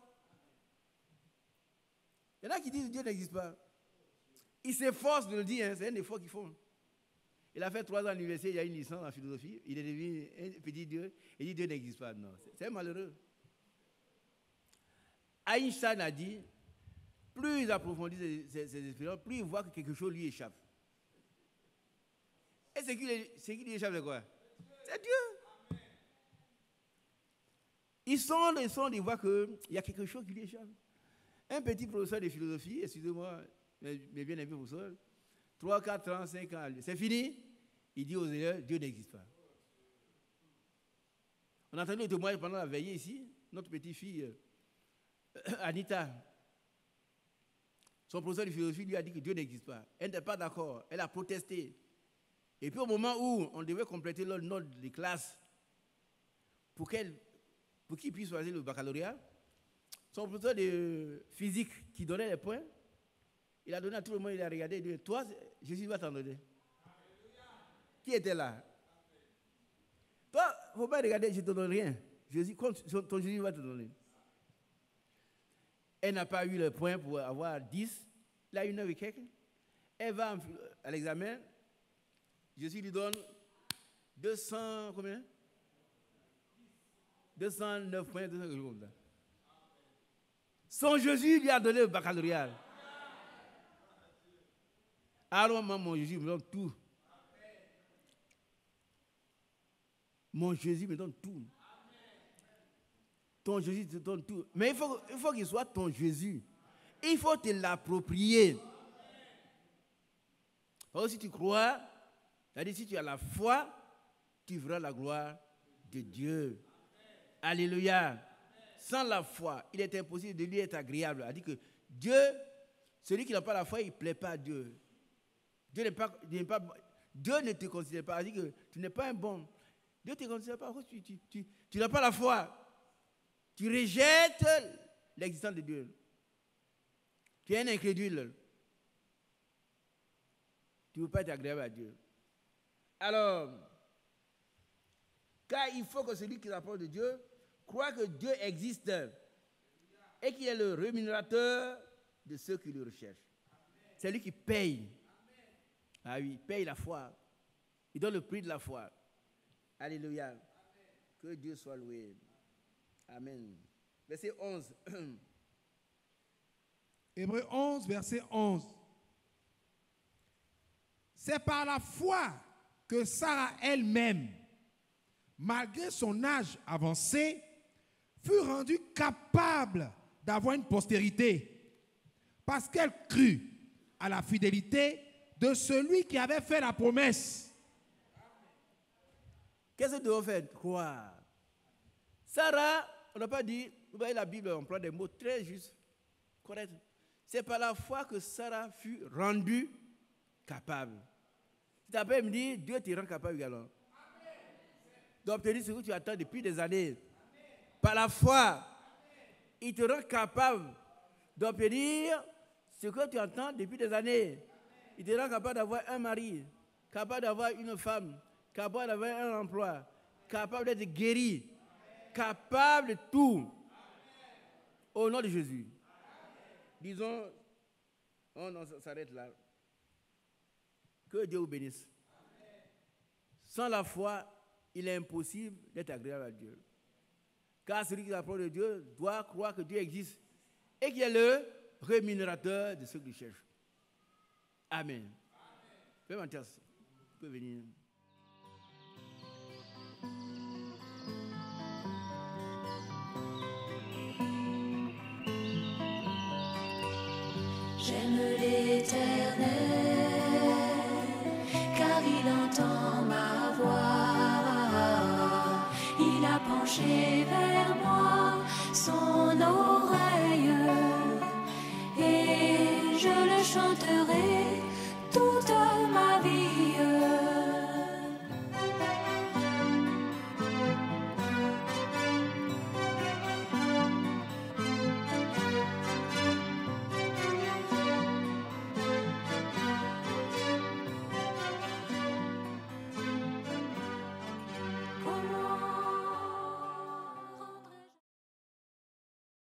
Il y en a qui disent que Dieu n'existe pas. Ils s'efforcent de le dire, hein, c'est un effort qu'ils font. Il a fait 3 ans à l'université, il a une licence en philosophie, il est devenu un petit Dieu, et il dit Dieu n'existe pas. Non, c'est malheureux. Einstein a dit, plus il approfondit ses expériences, plus il voit que quelque chose lui échappe. Et ce qui lui échappe, c'est quoi? C'est Dieu. Ils sondent, ils voient qu'il y a quelque chose qui lui échappe. Un petit professeur de philosophie, excusez-moi, mes bien aimés professeurs, 3, 4 ans, 5 ans, c'est fini. Il dit aux élèves, Dieu n'existe pas. On a entendu le témoignage pendant la veillée ici, notre petite fille, Anita. Son professeur de philosophie lui a dit que Dieu n'existe pas. Elle n'était pas d'accord, elle a protesté. Et puis au moment où on devait compléter leur note de classe pour qu'il puisse choisir le baccalauréat, son professeur de physique qui donnait les points, il a donné à tout le monde, il a regardé, il a dit, toi, Jésus va t'en donner. Qui était là? Toi, il ne faut pas regarder, je ne te donne rien. Ton Jésus va te donner. Elle n'a pas eu le point pour avoir 10. Elle a 1 heure et quelques. Elle va à l'examen. Jésus lui donne 200, combien? 209 points, 200 quelque chose. Son Jésus lui a donné le baccalauréat. Alors, moi, mon Jésus me donne tout. Mon Jésus me donne tout. Ton Jésus te donne tout. Mais il faut qu'il soit ton Jésus. Il faut te l'approprier. Alors, si tu crois, c'est-à-dire si tu as la foi, tu verras la gloire de Dieu. Alléluia. Sans la foi, il est impossible de lui être agréable. Il dit que Dieu, celui qui n'a pas la foi, il ne plaît pas à Dieu. Dieu ne te considère pas. Il dit que tu n'es pas un bon. Dieu ne te considère pas. Tu n'as pas la foi. Tu rejettes l'existence de Dieu. Tu es un incrédule. Tu ne veux pas être agréable à Dieu. Alors, car il faut que celui qui s'approche de Dieu croit que Dieu existe et qu'il est le rémunérateur de ceux qui le recherchent. C'est lui qui paye. Ah oui, il paye la foi. Il donne le prix de la foi. Alléluia. Que Dieu soit loué. Amen. Verset 11. Hébreux 11, verset 11. C'est par la foi que Sarah elle-même, malgré son âge avancé, fut rendue capable d'avoir une postérité, parce qu'elle crut à la fidélité de celui qui avait fait la promesse. Qu'est-ce que nous devons faire? Croire. Sarah, on n'a pas dit, vous voyez la Bible, on emploie des mots très justes, corrects. C'est par la foi que Sarah fut rendue capable. Tu t'appelles me dire, Dieu te rend capable également. D'obtenir ce que tu attends depuis des années. Par la foi, il te rend capable d'obtenir ce que tu attends depuis des années. Il te rend capable d'avoir un mari, capable d'avoir une femme, capable d'avoir un emploi, capable d'être guéri, capable de tout. Au nom de Jésus. Disons, on s'arrête là. Que Dieu vous bénisse. Sans la foi, il est impossible d'être agréable à Dieu. Car celui qui s'approche de Dieu doit croire que Dieu existe et qu'il est le rémunérateur de ceux qui cherchent. Amen. Fais Mathias, tu peux venir. J'aime l'Éternel, car il entend ma voix. Il a penché vers moi son oreille, et je le chanterai.